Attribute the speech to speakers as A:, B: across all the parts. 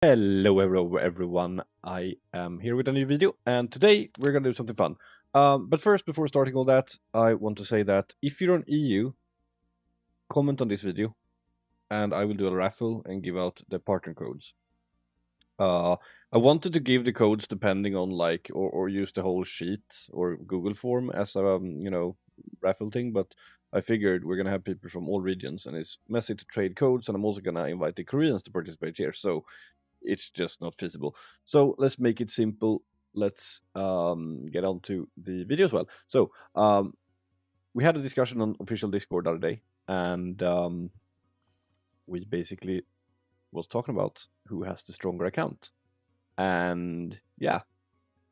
A: Hello everyone, I am here with a new video and today we're gonna do something fun. But first, before starting all that, I want to say that if you're an EU, comment on this video and I will do a raffle and give out the partner codes. I wanted to give the codes depending on or use the whole sheet or Google form as a raffle thing, but I figured we're gonna have people from all regions and it's messy to trade codes, and I'm also gonna invite the Koreans to participate here. So it's just not feasible. So let's make it simple. Let's get on to the video as well. So we had a discussion on official Discord the other day, and we basically was talking about who has the stronger account. And yeah,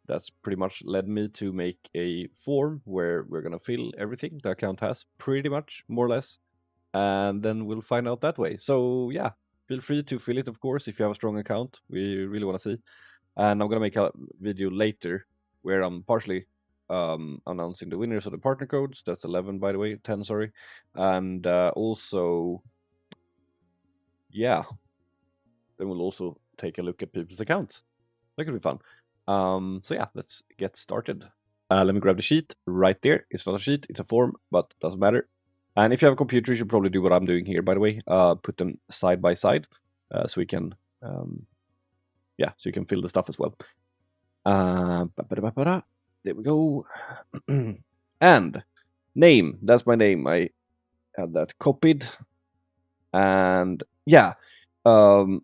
A: that's pretty much led me to make a form where we're gonna fill everything the account has, pretty much, more or less, and then we'll find out that way. So yeah, feel free to fill it, of course, if you have a strong account. We really want to see. And I'm gonna make a video later where I'm partially announcing the winners of the partner codes. That's 11, by the way, 10, sorry. And also, yeah, then we'll also take a look at people's accounts. That could be fun. So yeah, let's get started. Let me grab the sheet right there. It's not a sheet, it's a form, but doesn't matter. And if you have a computer, you should probably do what I'm doing here, by the way. Put them side by side so we can, so you can fill the stuff as well. There we go. And name, that's my name. I had that copied. And yeah,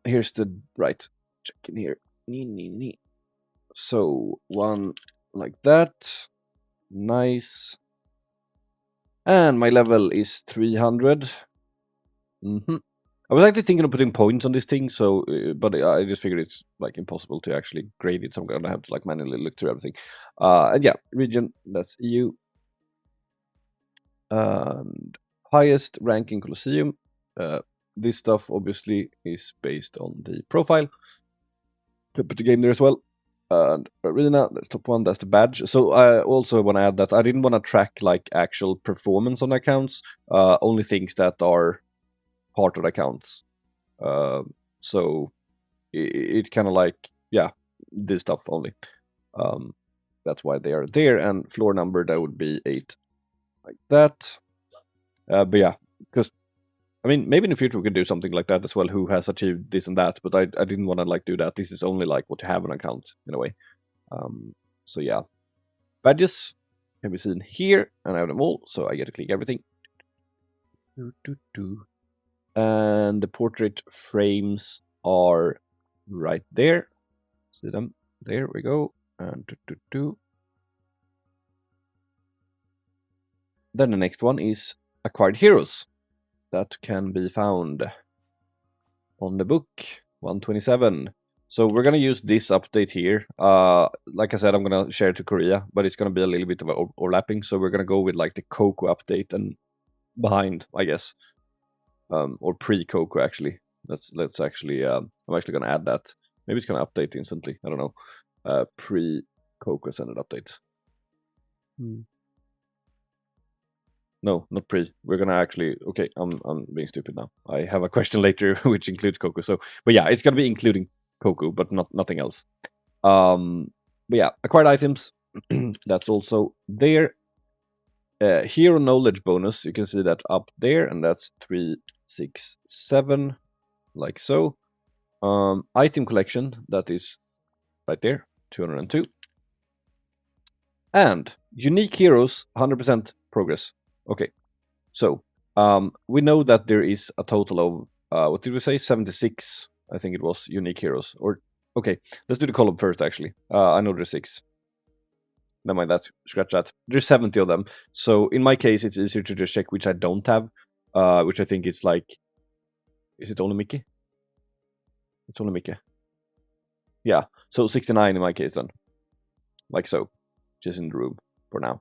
A: here's the right. Check in here. So one like that. Nice. And my level is 300. I was actually thinking of putting points on this thing, so but I just figured it's like impossible to actually grade it, so I'm gonna have to like manually look through everything. And yeah, region, that's EU. And highest ranking Colosseum. This stuff obviously is based on the profile. Put the game there as well. And arena, that's top one, that's the badge. So I also want to add that I didn't want to track like actual performance on accounts, only things that are part of accounts. So it's kind of like, yeah, this stuff only. That's why they are there. And floor number, that would be 8, like that. But yeah, because I mean, maybe in the future we could do something like that as well. Who has achieved this and that? But I didn't want to like do that. This is only like what you have on account in a way. So yeah, badges can be seen here, and I have them all. So I get to click everything. And the portrait frames are right there. See them? There we go. And then the next one is acquired heroes that can be found on the book 127. So we're gonna use this update here. Like I said, I'm gonna share it to Korea, but it's gonna be a little bit of overlapping. So we're gonna go with like the Coco update and behind, I guess, or pre-Coco actually. Let's actually. I'm actually gonna add that. Maybe it's gonna update instantly. I don't know. Pre-Coco standard update. No, not pre. We're gonna actually. Okay, I'm being stupid now. I have a question later which includes Coco. So, but yeah, it's gonna be including Coco, but nothing else. But yeah, acquired items. That's also there. Hero knowledge bonus. You can see that up there, and that's 367, like so. Item collection. That is right there, 202. And unique heroes, 100% progress. Okay, so we know that there is a total of what did we say? 76, I think it was, unique heroes. Or okay, let's do the column first. Actually, I know there's 6. Never mind that. Scratch that. There's 70 of them. So in my case, it's easier to just check which I don't have. Which I think it's like, is it only Mickey? It's only Mickey. Yeah. So 69 in my case then, like so, just in the room for now.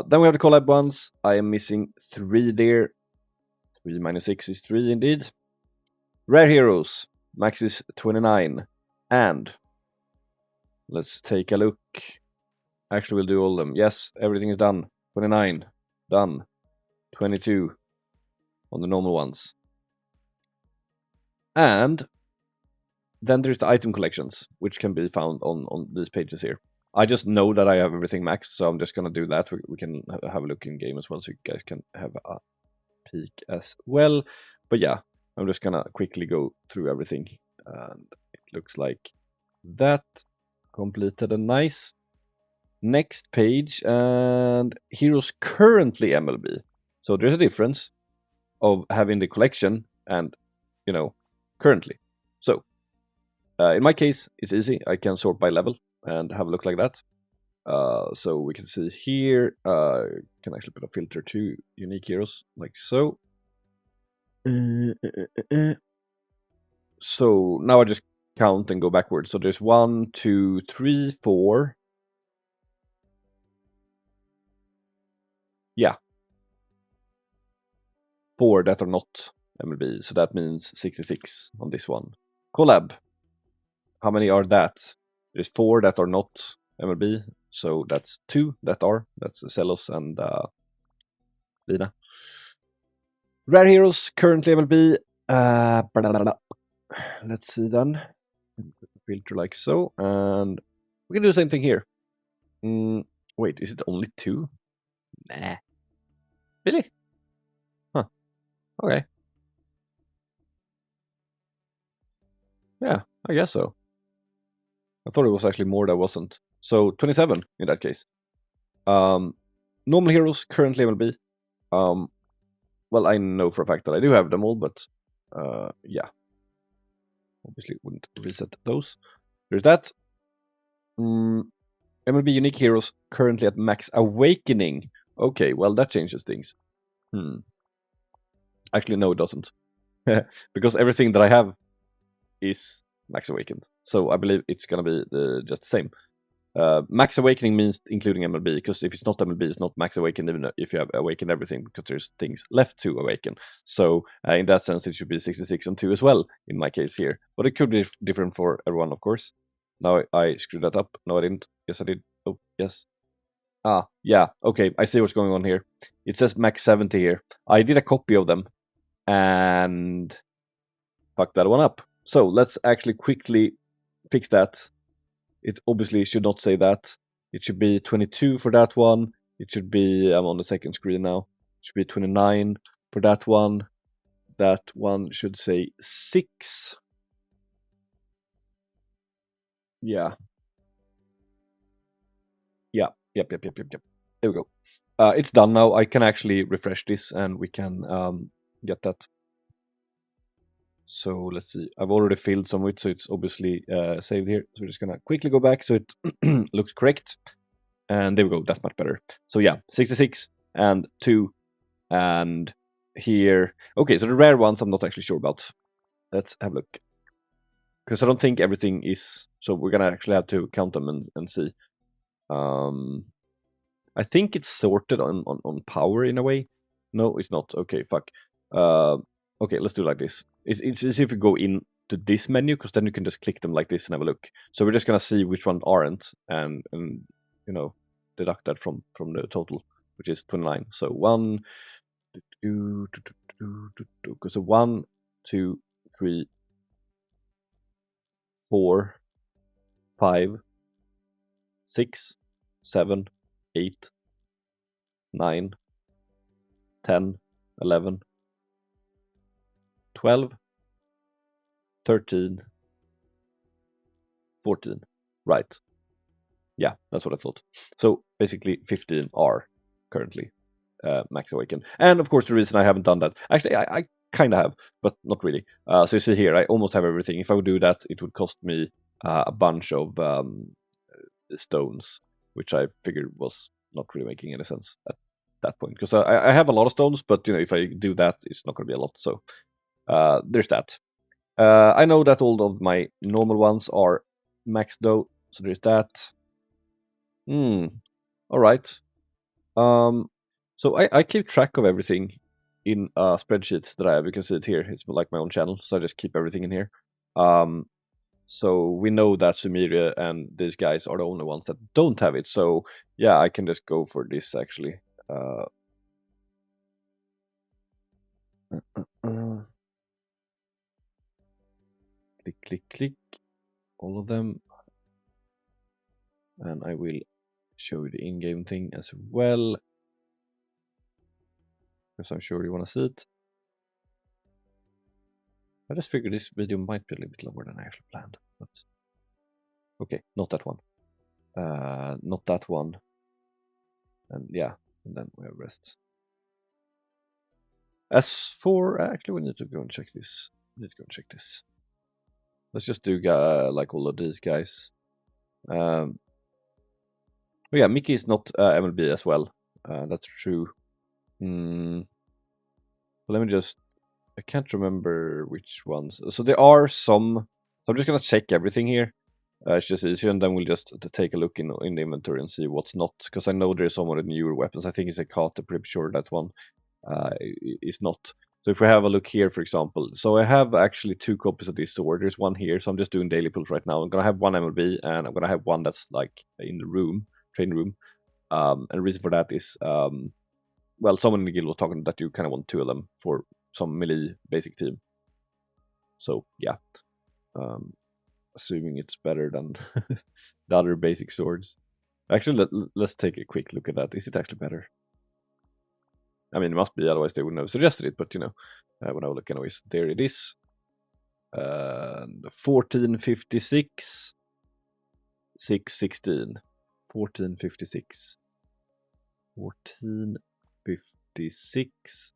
A: Then we have the collab ones. I am missing 3 there. 3 minus 6 is 3 indeed. Rare heroes, max is 29. And let's take a look. Actually, we'll do all of them. Yes, everything is done. 29, done. 22 on the normal ones. And then there's the item collections, which can be found on these pages here. I just know that I have everything maxed, so I'm just gonna do that. We can have a look in game as well, so you guys can have a peek as well. But yeah, I'm just gonna quickly go through everything, and it looks like that completed and nice. Next page, and heroes currently MLB. So there's a difference of having the collection and, you know, currently. So in my case, it's easy. I can sort by level and have a look like that. So we can see here, can actually put a filter to unique heroes like so. So now I just count and go backwards. So there's 1, 2, 3, 4. Yeah. 4 that are not MLB. So that means 66 on this one. Collab. How many are that? There's 4 that are not MLB. So that's 2 that are. That's Celos and Lina. Rare heroes currently MLB. Let's see then. Filter like so, and we can do the same thing here. Wait, is it only 2? Nah. Really? Huh. Okay. Yeah, I guess so. I thought it was actually more that wasn't. So 27 in that case. Normal heroes currently MLB. Well, I know for a fact that I do have them all, but yeah. Obviously wouldn't reset those. There's that. MLB unique heroes currently at max awakening. Okay, well that changes things. Actually, no, it doesn't. Because everything that I have is max awakened. So I believe it's gonna be just the same. Max awakening means including MLB, because if it's not MLB, it's not max awakened even if you have awakened everything, because there's things left to awaken. So in that sense, it should be 66 and 2 as well in my case here. But it could be different for everyone, of course. Now I screwed that up. No, I didn't. Yes, I did. Oh, yes. Ah, yeah. Okay, I see what's going on here. It says max 70 here. I did a copy of them and fucked that one up. So let's actually quickly fix that. It obviously should not say that. It should be 22 for that one. It should be, I'm on the second screen now. It should be 29 for that one. That one should say 6. Yeah. Yeah. Yep. There we go. It's done now. I can actually refresh this and we can get that. So let's see. I've already filled some of it, so it's obviously saved here. So we're just gonna quickly go back so it looks correct. And there we go. That's much better. So yeah, 66 and 2, and here. Okay, so the rare ones I'm not actually sure about. Let's have a look. Because I don't think everything is. So we're gonna actually have to count them and see. I think it's sorted on power in a way. No, it's not. Okay, fuck. Okay, let's do it like this. It's easy if you go into this menu, because then you can just click them like this and have a look. So we're just gonna see which ones aren't, and you know, deduct that from the total, which is 29. So 1, 2, so 1, 2, 3, 4, 5, 6, 7, 8, 9, 10, 11, 12, 13, 14. Right. Yeah, that's what I thought. So basically 15 are currently max awaken. And of course the reason I haven't done that, actually I kind of have, but not really. So you see here, I almost have everything. If I would do that, it would cost me a bunch of stones, which I figured was not really making any sense at that point. Because I have a lot of stones, but if I do that, it's not going to be a lot. So there's that. I know that all of my normal ones are maxed though, so there's that. All right. So I keep track of everything in a spreadsheet that I have. You can see it here. It's like my own channel, so I just keep everything in here. So we know that Sumeria and these guys are the only ones that don't have it. So yeah, I can just go for this actually. click, click, all of them. And I will show you the in-game thing as well, because I'm sure you want to see it. I just figured this video might be a little bit longer than I actually planned. But okay, not that one. Not that one. And yeah, and then we have rest. As for, actually we need to go and check this. Let's just do like all of these guys. Oh yeah, Mickey is not MLB as well. That's true. But let me just, I can't remember which ones. So there are some. I'm just gonna check everything here. It's just easier, and then we'll just take a look in the inventory and see what's not. Because I know there's some of the newer weapons. I think it's a Kata, pretty sure that one is not. So if we have a look here, for example, so I have actually 2 copies of this sword. There's one here, so I'm just doing daily pulls right now. I'm gonna have one MLB, and I'm gonna have one that's like in the room, train room. And the reason for that is, well, someone in the guild was talking that you kind of want 2 of them for some melee basic team. So yeah, assuming it's better than the other basic swords. Actually, let's take a quick look at that. Is it actually better? I mean, it must be, otherwise they wouldn't have suggested it, but you know, when I look anyways, there it is. 1456, 616, 1456, 1456,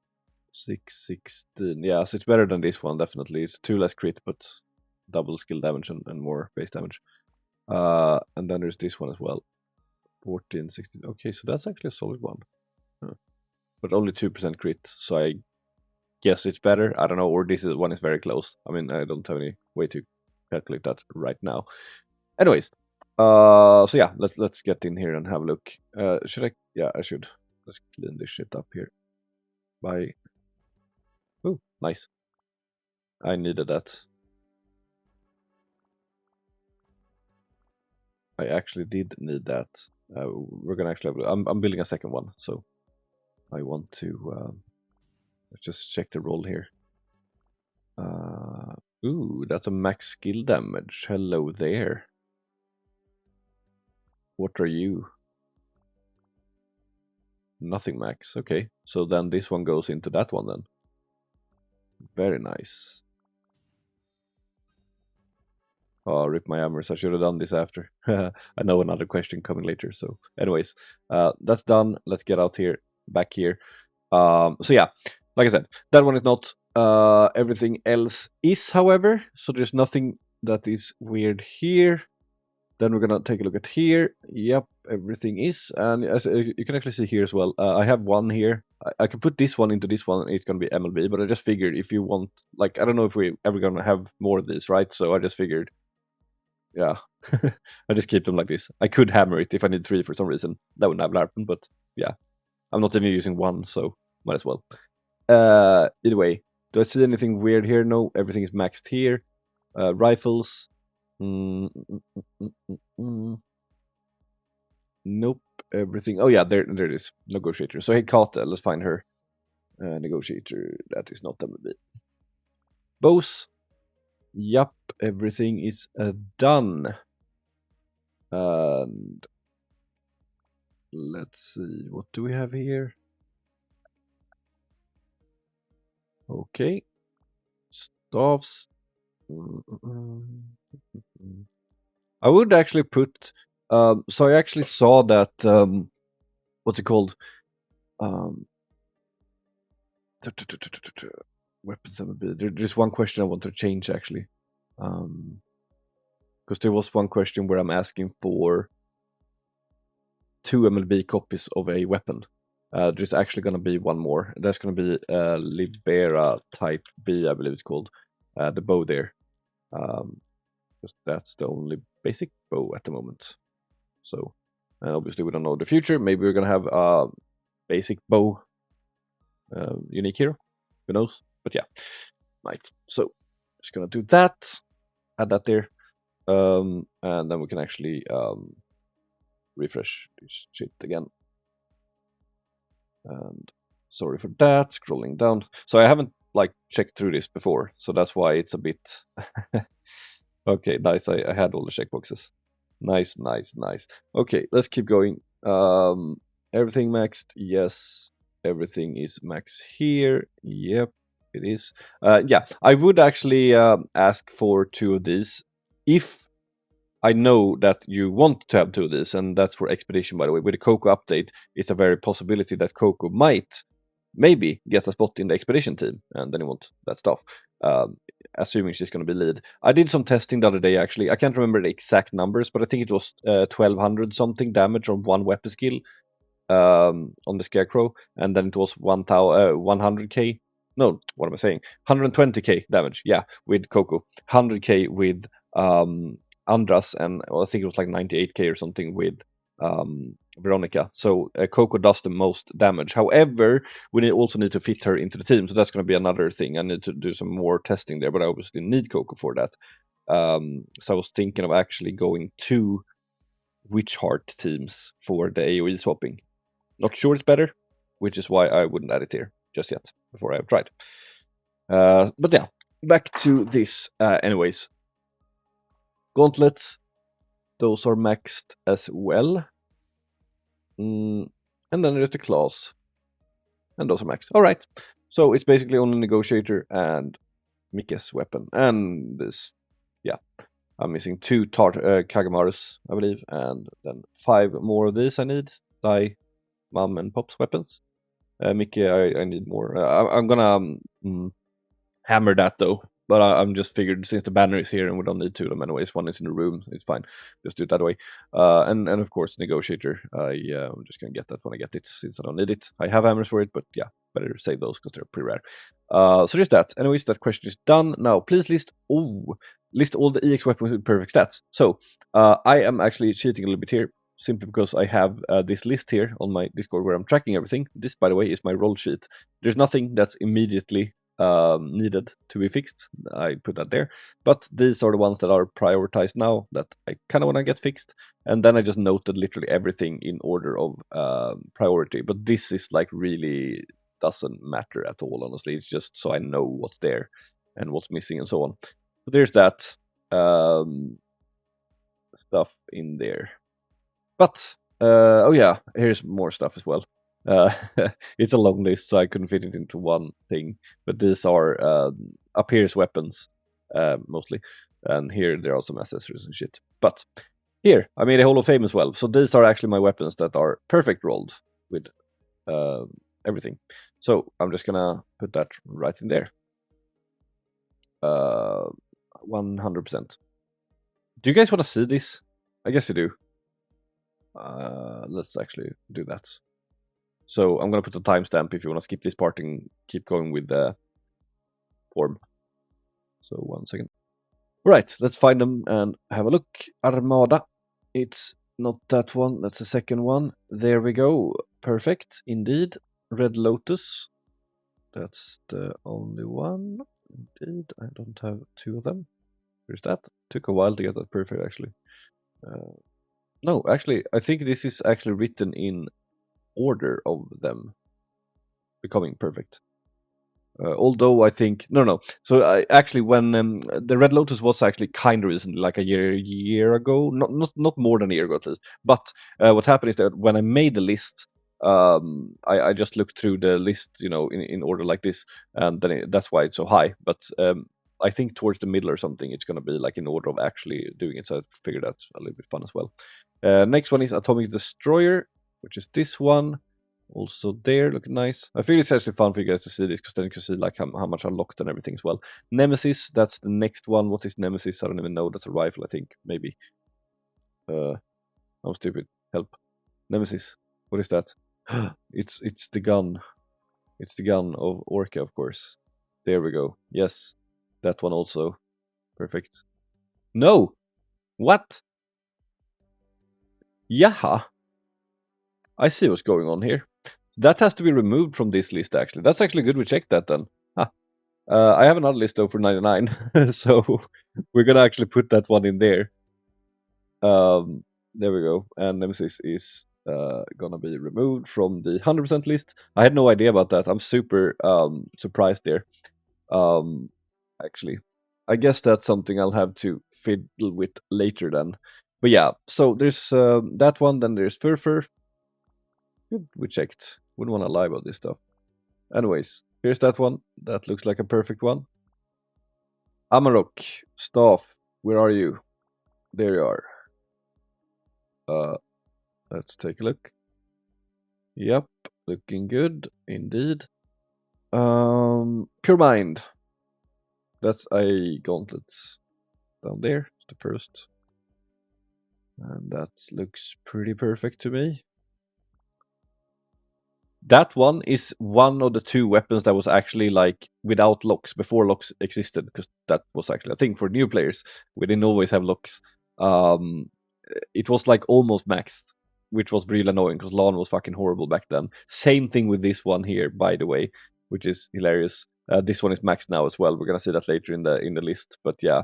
A: 616. Yeah, so it's better than this one, definitely. It's 2 less crit, but double skill damage and more base damage. And then there's this one as well. 1416. Okay, so that's actually a solid one. But only 2% crit, so I guess it's better. I don't know, or this one is very close. I mean, I don't have any way to calculate that right now. Anyways, so yeah, let's get in here and have a look. Should I? Yeah, I should. Let's clean this shit up here. Bye. Oh, nice. I needed that. I actually did need that. We're gonna actually have, I'm building a second one, so I want to let's just check the roll here. Ooh, that's a max skill damage. Hello there. What are you? Nothing max. Okay, so then this one goes into that one then. Very nice. Oh, rip my hammers. I should have done this after. I know another question coming later. So anyways, that's done. Let's get out here, back here. So yeah, like I said, that one is not. Everything else is, however. So there's nothing that is weird here. Then we're gonna take a look at here. Yep, everything is, and as you can actually see here as well, I have one here. I can put this one into this one, and it's gonna be MLB. But I just figured if you want, like, I don't know if we ever gonna have more of these, right? So I just figured, yeah, I just keep them like this. I could hammer it if I need 3 for some reason. That would never happen, but yeah, I'm not even using 1, so might as well. Either way, do I see anything weird here? No, everything is maxed here. Rifles. Nope, everything. Oh yeah, there it is. Negotiator. So hey, Kata, let's find her. Negotiator. That is not MLB. Bows. Yup, everything is done. And let's see, what do we have here? Okay, staffs. I would actually put. So I actually saw that. What's it called? Weapons MLB. There's one question I want to change actually. Because there was one question where I'm asking for 2 MLB copies of a weapon. There's actually going to be one more. That's going to be Libera Type B, I believe it's called. The bow there. Because that's the only basic bow at the moment. So, obviously we don't know the future. Maybe we're going to have a basic bow unique hero. Who knows? But yeah, right. So, just going to do that. Add that there. And then we can actually refresh this shit again. And sorry for that, scrolling down. So I haven't like checked through this before, so that's why it's a bit Okay, nice. I had all the checkboxes. Nice, nice, nice. Okay, let's keep going. Everything maxed? Yes. Everything is max here. Yep, it is. Yeah, I would actually ask for 2 of these if I know that you want to have 2 of these, and that's for expedition, by the way. With the Coco update, it's a very possibility that Coco might maybe get a spot in the expedition team, and then you want that stuff. Um, Assuming she's going to be lead. I did some testing the other day actually. I can't remember the exact numbers, but I think it was 1200 something damage on one weapon skill on the Scarecrow, and then it was 100k. No, what am I saying? 120k damage. Yeah, with Coco. 100k with Andras, and well, I think it was like 98k or something with Veronica. So Coco does the most damage. However, we also need to fit her into the team, so that's going to be another thing. I need to do some more testing there, but I obviously need Coco for that. So I was thinking of actually going to Witch Heart teams for the AoE swapping. Not sure it's better, which is why I wouldn't add it here just yet before I have tried. But yeah, back to this. Anyways, gauntlets, those are maxed as well. And then there's the claws, and those are maxed. All right, so it's basically only negotiator and Mike's weapon, and this. Yeah, I'm missing 2 Kagamaras, I believe, and then 5 more of these I need. Die, Mom, and Pop's weapons. Mickey, I need more. I'm gonna hammer that though. But I'm just figured since the banner is here and we don't need 2 of them anyways, one is in the room, it's fine. Just do it that way. And of course, negotiator. I'm just gonna get that when I get it since I don't need it. I have hammers for it, but yeah, better save those because they're pretty rare. So just that. Anyways, that question is done. Now, please list all the EX weapons with perfect stats. So I am actually cheating a little bit here simply because I have this list here on my Discord where I'm tracking everything. This, by the way, is my roll sheet. There's nothing that's immediately needed to be fixed. I put that there. But these are the ones that are prioritized now that I kind of want to get fixed. And then I just noted literally everything in order of priority. But this is like really doesn't matter at all, honestly. It's just so I know what's there and what's missing and so on. So there's that stuff in there. But oh yeah, here's more stuff as well. Uh, it's a long list, so I couldn't fit it into one thing. But these are up here's weapons mostly, and here there are some accessories and shit. But here I made a Hall of Fame as well. So these are actually my weapons that are perfect rolled with everything. So I'm just gonna put that right in there. 100%. Do you guys want to see this? I guess you do. Let's actually do that. So I'm gonna put a timestamp if you want to skip this part and keep going with the form. So 1 second. All right, let's find them and have a look. Armada. It's not that one. That's the second one. There we go. Perfect, indeed. Red Lotus. That's the only one. Indeed, I don't have 2 of them. There's that. Took a while to get that perfect, actually. No, actually, I think this is actually written in order of them becoming perfect. Although I think no. So I actually when the Red Lotus was actually kind of recently, like a year ago, not more than a year ago at least. But what happened is that when I made the list, I just looked through the list, in order like this, and then that's why it's so high. But I think towards the middle or something, it's gonna be like in order of actually doing it. So I figured that's a little bit fun as well. Next one is Atomic Destroyer, which is this one. Also there, looking nice. I feel it's actually fun for you guys to see this because then you can see like how much unlocked and everything as well. Nemesis, that's the next one. What is Nemesis? I don't even know. That's a rifle, I think. Maybe. I'm stupid. Help. Nemesis. What is that? It's the gun. It's the gun of Orca, of course. There we go. Yes. That one also. Perfect. No! What? Yaha! I see what's going on here. That has to be removed from this list, actually. That's actually good we checked that then. I have another list though for 99, so we're gonna actually put that one in there. There we go. And Nemesis is gonna be removed from the 100% list. I had no idea about that. I'm super surprised there. Actually, I guess that's something I'll have to fiddle with later then. But yeah, so there's that one, then there's Furfur. Good, we checked. Wouldn't want to lie about this stuff. Anyways, here's that one. That looks like a perfect one. Amarok, Staff, where are you? There you are. Let's take a look. Yep, looking good indeed. Pure Mind. That's a gauntlet down there. It's the first. And that looks pretty perfect to me. That one is one of the two weapons that was actually like without locks before locks existed, because that was actually a thing for new players. We didn't always have locks. It was like almost maxed, which was really annoying because LAN was fucking horrible back then. Same thing with this one here, by the way, which is hilarious. This one is maxed now as well. We're gonna see that later in the list, but yeah,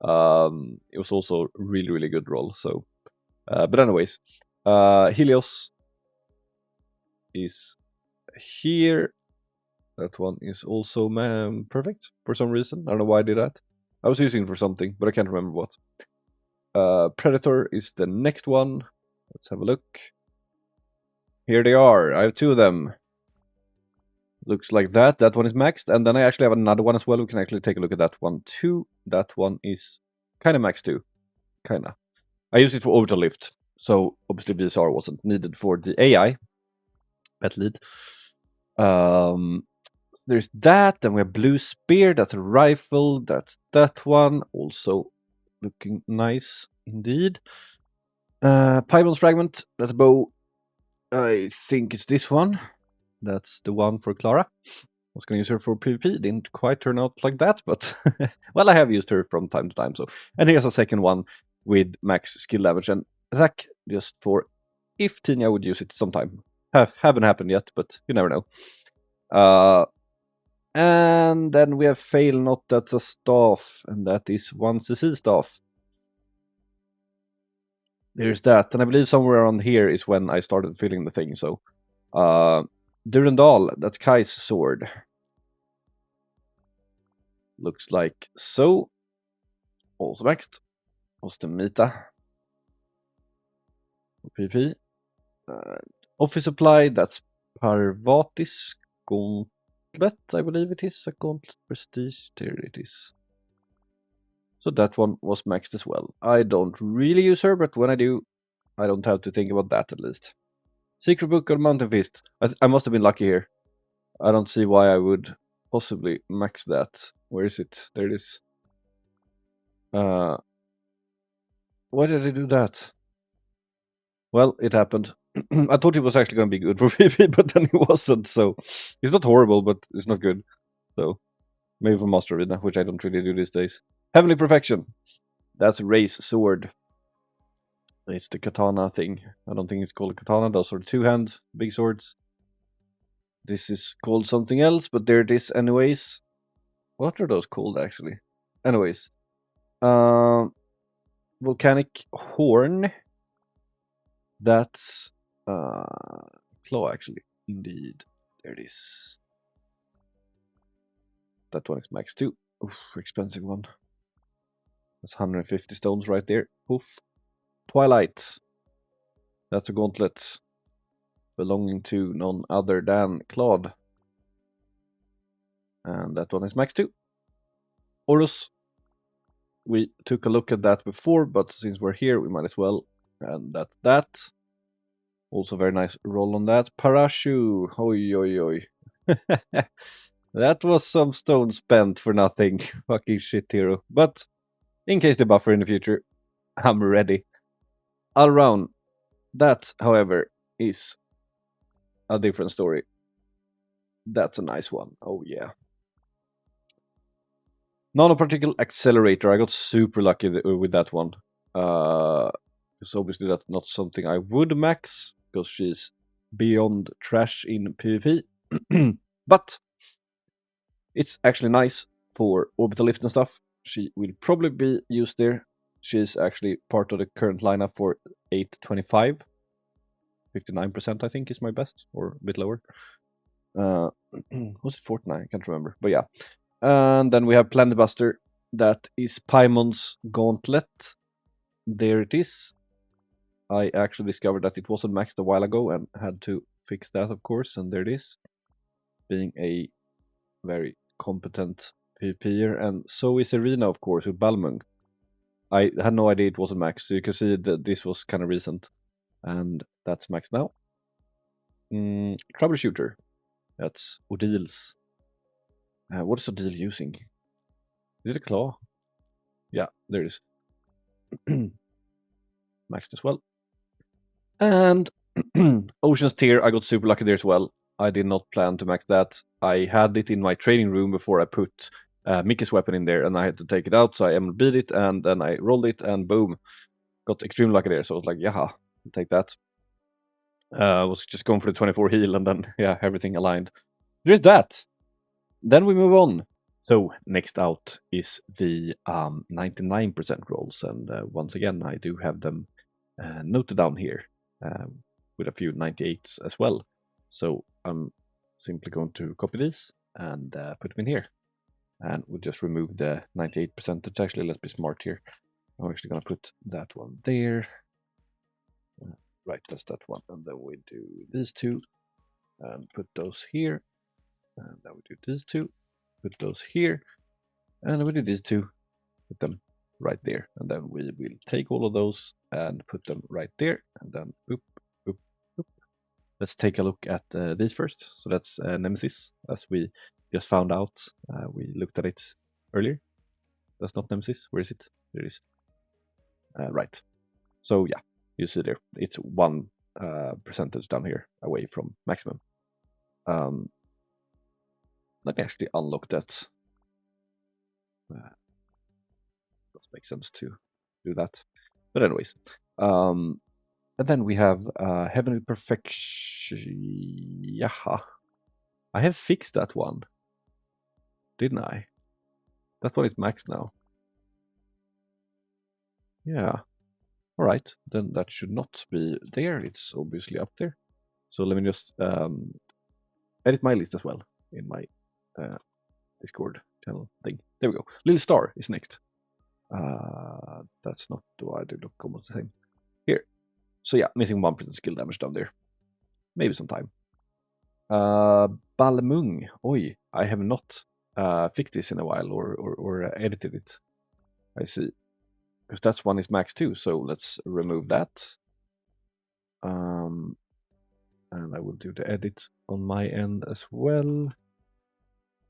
A: it was also really good roll. So, but anyways, Helios is here. That one is also perfect for some reason. I don't know why I did that. I was using it for something, but I can't remember what. Predator is the next one. Let's have a look. Here they are. I have two of them. Looks like that. That one is maxed. And then I actually have another one as well. We can actually take a look at that one too. That one is kind of maxed too. Kinda. I used it for orbital lift. So obviously VSR wasn't needed for the AI. Pet lead. There's that. Then we have Blue Spear. That's a rifle. That's that one. Also looking nice indeed. Pymon's Fragment. That's a bow. I think it's this one. That's the one for Clara. I was going to use her for PvP. Didn't quite turn out like that, but well, I have used her from time to time. So, and here's a second one with max skill damage and attack, just for if Tinia would use it sometime. Haven't happened yet, but you never know. And then we have Fail Not. That's a staff, and that is 1cc staff. There's that, and I believe somewhere around here is when I started filling the thing. So, Durandal, that's Kai's sword. Looks like so. Also maxed. Ostemita. PP. Office supply, that's Parvatis Gauntlet, I believe it is. A Gauntlet Prestige. There it is. So that one was maxed as well. I don't really use her, but when I do, I don't have to think about that at least. Secret Book of Mountain Fist. I must have been lucky here. I don't see why I would possibly max that. Where is it? There it is. Why did I do that? Well, it happened. I thought it was actually going to be good for PvP, but then it wasn't. So it's not horrible, but it's not good. So maybe for Master Arena, which I don't really do these days. Heavenly Perfection. That's Ray's sword. It's the katana thing. I don't think it's called a katana. Those are two-hand big swords. This is called something else, but there it is anyways. What are those called actually? Anyways. Volcanic Horn. That's claw actually. Indeed. There it is. That one is max too. Oof, expensive one. That's 150 stones right there. Poof. Twilight. That's a gauntlet belonging to none other than Claude. And that one is max too. Horus. We took a look at that before, but since we're here, we might as well. And that's that. Also very nice roll on that. Parachute. Oi, oi, oi. That was some stone spent for nothing. Fucking shit hero. But in case they buffer in the future, I'm ready. All around. That, however, is a different story. That's a nice one. Oh yeah. Nanoparticle Accelerator. I got super lucky with that one. Because obviously that's not something I would max, because she's beyond trash in PvP. But it's actually nice for orbital lift and stuff. She will probably be used there. She's actually part of the current lineup for 825. 59% I think is my best, or a bit lower. Was it Fortnite? I can't remember. But yeah. And then we have Planet Buster. that is Paimon's Gauntlet. There it is. I actually discovered that it wasn't maxed a while ago and had to fix that, of course, and there it is. Being a very competent PvPer, and so is Arena, of course, with Balmung. I had no idea it wasn't maxed, so you can see that this was kind of recent, and that's maxed now. Troubleshooter, that's Odil's. What is Odil using? Is it a claw? Yeah, there it is. Maxed as well. And Ocean's Tear, I got super lucky there as well. I did not plan to max that. I had it in my training room before I put Mickey's weapon in there, and I had to take it out, so I beat it, and then I rolled it, and boom. Got extremely lucky there, so I was like, yeah, I'll take that. Was just going for the 24 heal, and then, yeah, everything aligned. There's that. Then we move on. So next out is the 99% rolls, and once again, I do have them noted down here with a few 98s as well. So I'm simply going to copy these and put them in here. And we'll just remove the 98%. Actually, let's be smart here. I'm actually going to put that one there. Right, that's that one. And then we do these two and put those here. And then we do these two, put those here. And then we do these two, put them right there. And then we will take all of those and put them right there. And then oop, oop, oop. Let's take a look at these first. So that's Nemesis, as we just found out. We looked at it earlier. That's not Nemesis. Where is it? There it is. Right. So yeah, you see there. It's 1 percentage down here away from maximum. Let me actually unlock that. Does make sense to do that. But anyways. And then we have Heavenly Perfection. Yaha. I have fixed that one. Didn't I? That one is maxed now. Yeah. Alright, then that should not be there. It's obviously up there. So let me just edit my list as well in my Discord channel thing. There we go. Little Star is next. That's not, do I look almost the same? Here. So yeah, missing 1% skill damage down there. Maybe some time. Balmung. Oi, I have not fixed this in a while or edited it. I see. Because that's one is max too, so let's remove that. And I will do the edit on my end as well.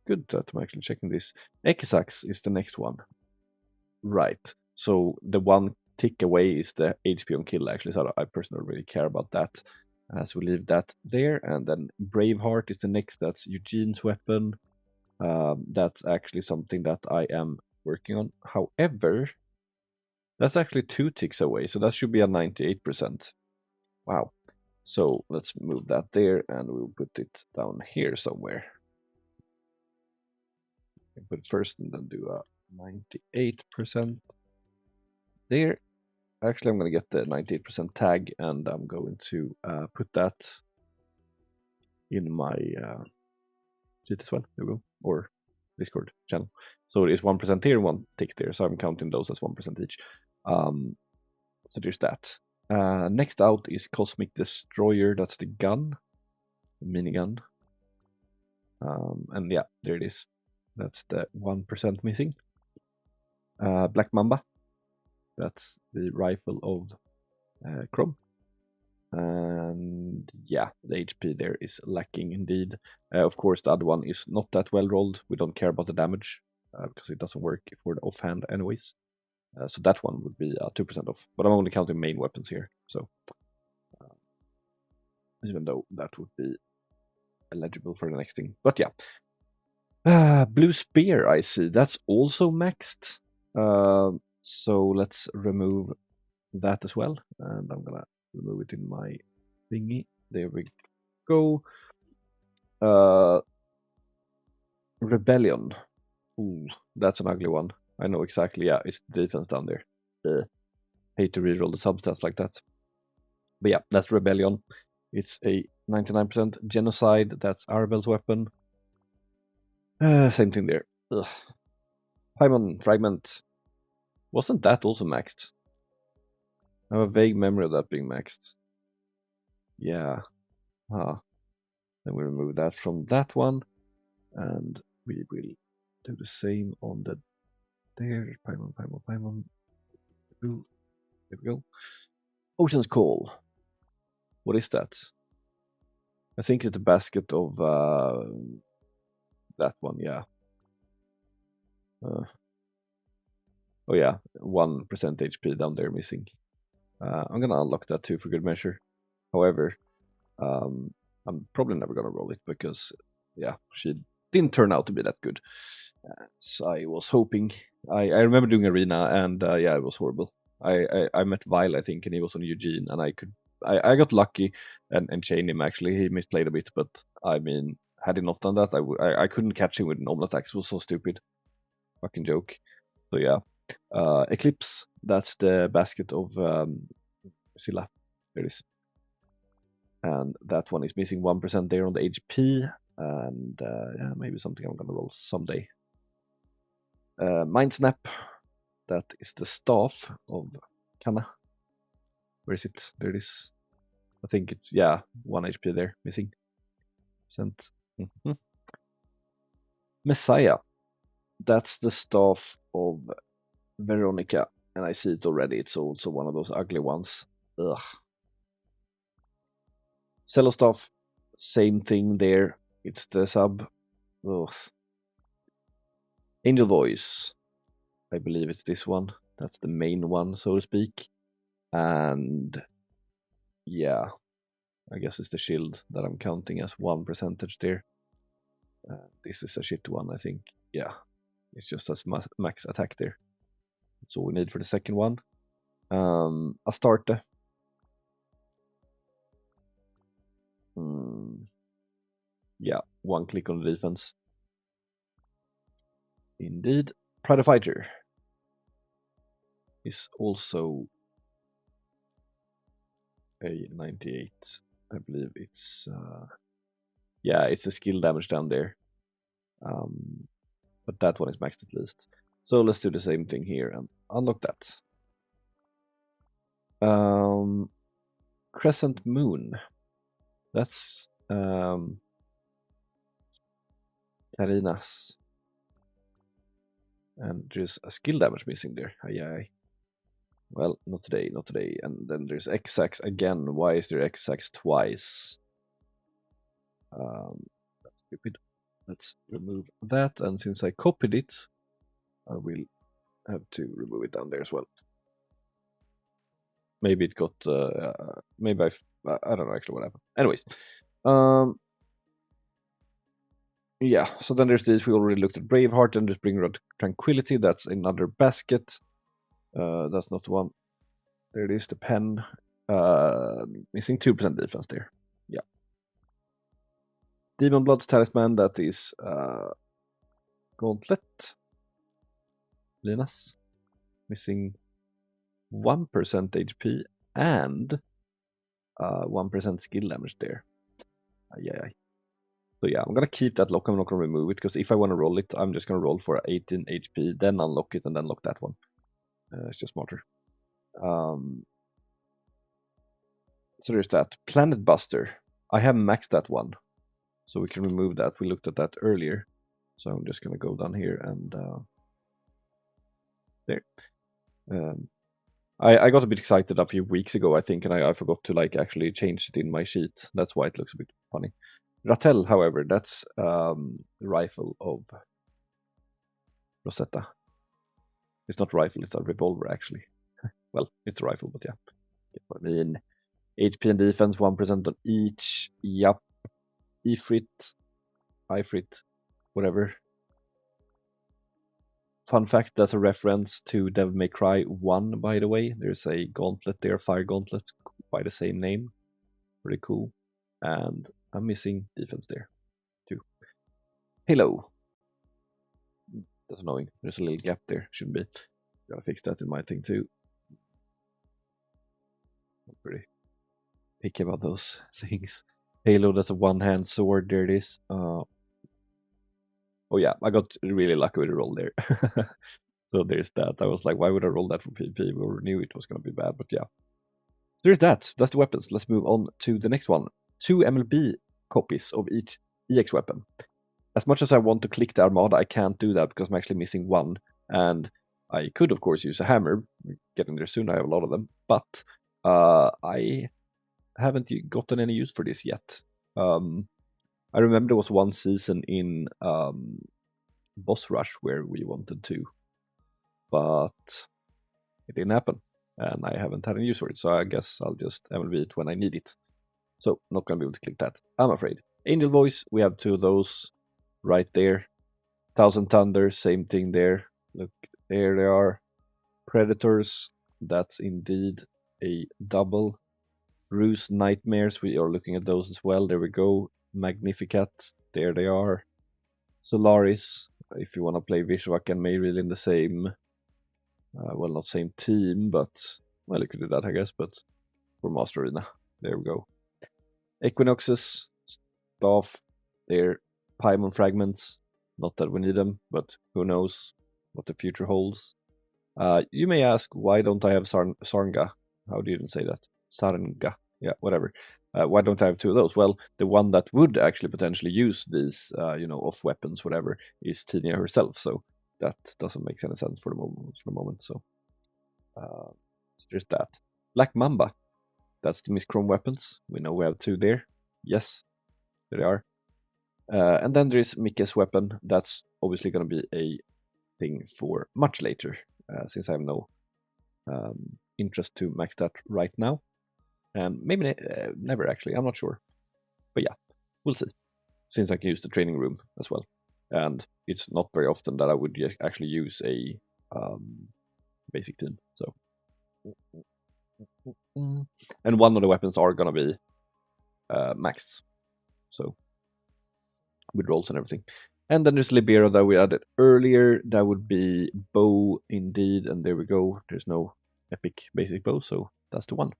A: Good that I'm actually checking this. Ekisax is the next one. Right. So the one tick away is the HP on kill actually, so I personally really care about that. So we leave that there, and then Braveheart is the next. That's Eugene's weapon. That's actually something that I am working on. However, that's actually 2 ticks away, so that should be a 98%. Wow. So let's move that there, and we'll put it down here somewhere. Put it first, and then do a 98% there. Actually, I'm going to get the 98% tag, and I'm going to put that in my sheet as well. There we go. Or Discord channel. So it is 1% here, 1 tick there. So I'm counting those as 1% each. So there's that. Next out is Cosmic Destroyer. That's the gun, the minigun. And yeah, there it is. That's the 1% missing. Black Mamba. That's the rifle of Chrome. And yeah, the HP there is lacking indeed. Of course, the other one is not that well rolled. We don't care about the damage because it doesn't work for the offhand anyways. So that one would be 2% off. But I'm only counting main weapons here. So even though that would be eligible for the next thing. But yeah. Blue Spear, I see. That's also maxed. So let's remove that as well. And I'm going to remove it in my thingy. There we go. Rebellion. Ooh, that's an ugly one. I know exactly. Yeah, it's the defense down there. Hate to reroll the substats like that. But yeah, that's Rebellion. It's a 99% genocide. That's Arabelle's weapon. Same thing there. Ugh. Paimon Fragment. Wasn't that also maxed? I have a vague memory of that being maxed. Yeah. Then we remove that from that one. And we will do the same on the there. Paimon. Ooh, there we go. Ocean's Call. What is that? I think it's a basket of that one, yeah. Oh yeah, 1% HP down there missing. I'm gonna unlock that too for good measure. However, I'm probably never gonna roll it because, yeah, she didn't turn out to be that good as I was hoping. I remember doing arena and yeah, it was horrible. I met Vile, I think, and he was on Eugene, and I got lucky and chained him. Actually, he misplayed a bit, but I mean, had he not done that, I couldn't catch him with normal attacks. It was so stupid, fucking joke. So yeah, Eclipse. That's the basket of Scylla. There it is. And that one is missing 1% there on the HP, and yeah, maybe something I'm gonna roll someday. Mind Snap, that is the staff of Kanna. Where is it? There it is. I think it's, yeah, 1 HP there, missing. Messiah, that's the staff of Veronica, and I see it already. It's also one of those ugly ones. Ugh. Cello staff, same thing there. It's the sub. Ugh. Angel Voice, I believe it's this one. That's the main one, so to speak. And yeah, I guess it's the shield that I'm counting as 1% there. This is a shit one, I think. Yeah, it's just as max attack there. That's all we need for the second one. Astarte. Yeah, 1 click on the defense. Indeed. Pride of Fighter is also a 98. I believe it's yeah, it's a skill damage down there. But that one is maxed at least. So let's do the same thing here and unlock that. Crescent Moon. That's Karina's. And there's a skill damage missing there. Aye. Well, not today. And then there's X-Ax again. Why is there X-Ax twice? That's stupid. Let's remove that. And since I copied it, I will have to remove it down there as well. Maybe it got, maybe I don't know actually what happened. Anyways, yeah, so then there's this. We already looked at Braveheart and just Bringer of Tranquility. That's another basket. That's not one. There it is, the pen. Missing 2% defense there. Yeah. Demon Blood's Talisman, that is Gauntlet. Linus. Missing 1% HP and 1% skill damage there. Aye. So yeah, I'm gonna keep that lock. I'm not gonna remove it because if I want to roll it, I'm just gonna roll for 18 HP, then unlock it, and then lock that one. It's just smarter. So there's that. Planet Buster. I have maxed that one, so we can remove that. We looked at that earlier, so I'm just gonna go down here and there. I got a bit excited a few weeks ago, I think, and I forgot to like actually change it in my sheet. That's why it looks a bit funny. Rattel, however, that's the rifle of Rosetta. It's not rifle, it's a revolver actually. Well, it's a rifle, but yeah. Get what I mean. HP and defense, 1% on each. Yup. Ifrit, whatever. Fun fact, that's a reference to Devil May Cry 1, by the way. There's a gauntlet there, fire gauntlet, by the same name. Pretty cool. And I'm missing defense there, too. Halo. That's annoying. There's a little gap there. Shouldn't be. Gotta fix that in my thing, too. I'm pretty picky about those things. Halo, that's a one-hand sword. There it is. Oh yeah, I got really lucky with the roll there. So there's that. I was like, why would I roll that for PvP? We knew it was going to be bad, but yeah. There's that. That's the weapons. Let's move on to the next one. 2 MLB copies of each EX weapon. As much as I want to click the Armada, I can't do that because I'm actually missing one. And I could, of course, use a hammer. Getting there soon, I have a lot of them. But I haven't gotten any use for this yet. I remember there was one season in Boss Rush where we wanted to, but it didn't happen. And I haven't had any use for it, so I guess I'll just MLB it when I need it. So, not going to be able to click that, I'm afraid. Angel Voice, we have 2 of those right there. Thousand Thunder, same thing there. Look, there they are. Predators, that's indeed a double. Ruse Nightmares, we are looking at those as well. There we go. Magnificat, there they are. Solaris, if you want to play Vishwak and Mayril in the same, well, not same team, but, well, you could do that, I guess, but for Master Arena, there we go. Equinoxes, Staff, there. Paimon Fragments, not that we need them, but who knows what the future holds. You may ask, why don't I have Sarnga? How do you even say that? Sarnga. Yeah, whatever. Why don't I have 2 of those? Well, the one that would actually potentially use these, off weapons, whatever, is Tinia herself. So that doesn't make any sense for the moment. So there's that. Black Mamba. That's the Miss Chrome weapons. We know we have 2 there. Yes, there they are. And then there's Mikke's weapon. That's obviously going to be a thing for much later, since I have no interest to max that right now. And maybe never, actually. I'm not sure. But yeah, we'll see. Since I can use the training room as well. And it's not very often that I would actually use a basic team. So, and one of the weapons are going to be maxed. So, with rolls and everything. And then there's Libero that we added earlier. That would be bow indeed. And there we go. There's no epic basic bow, so that's the one.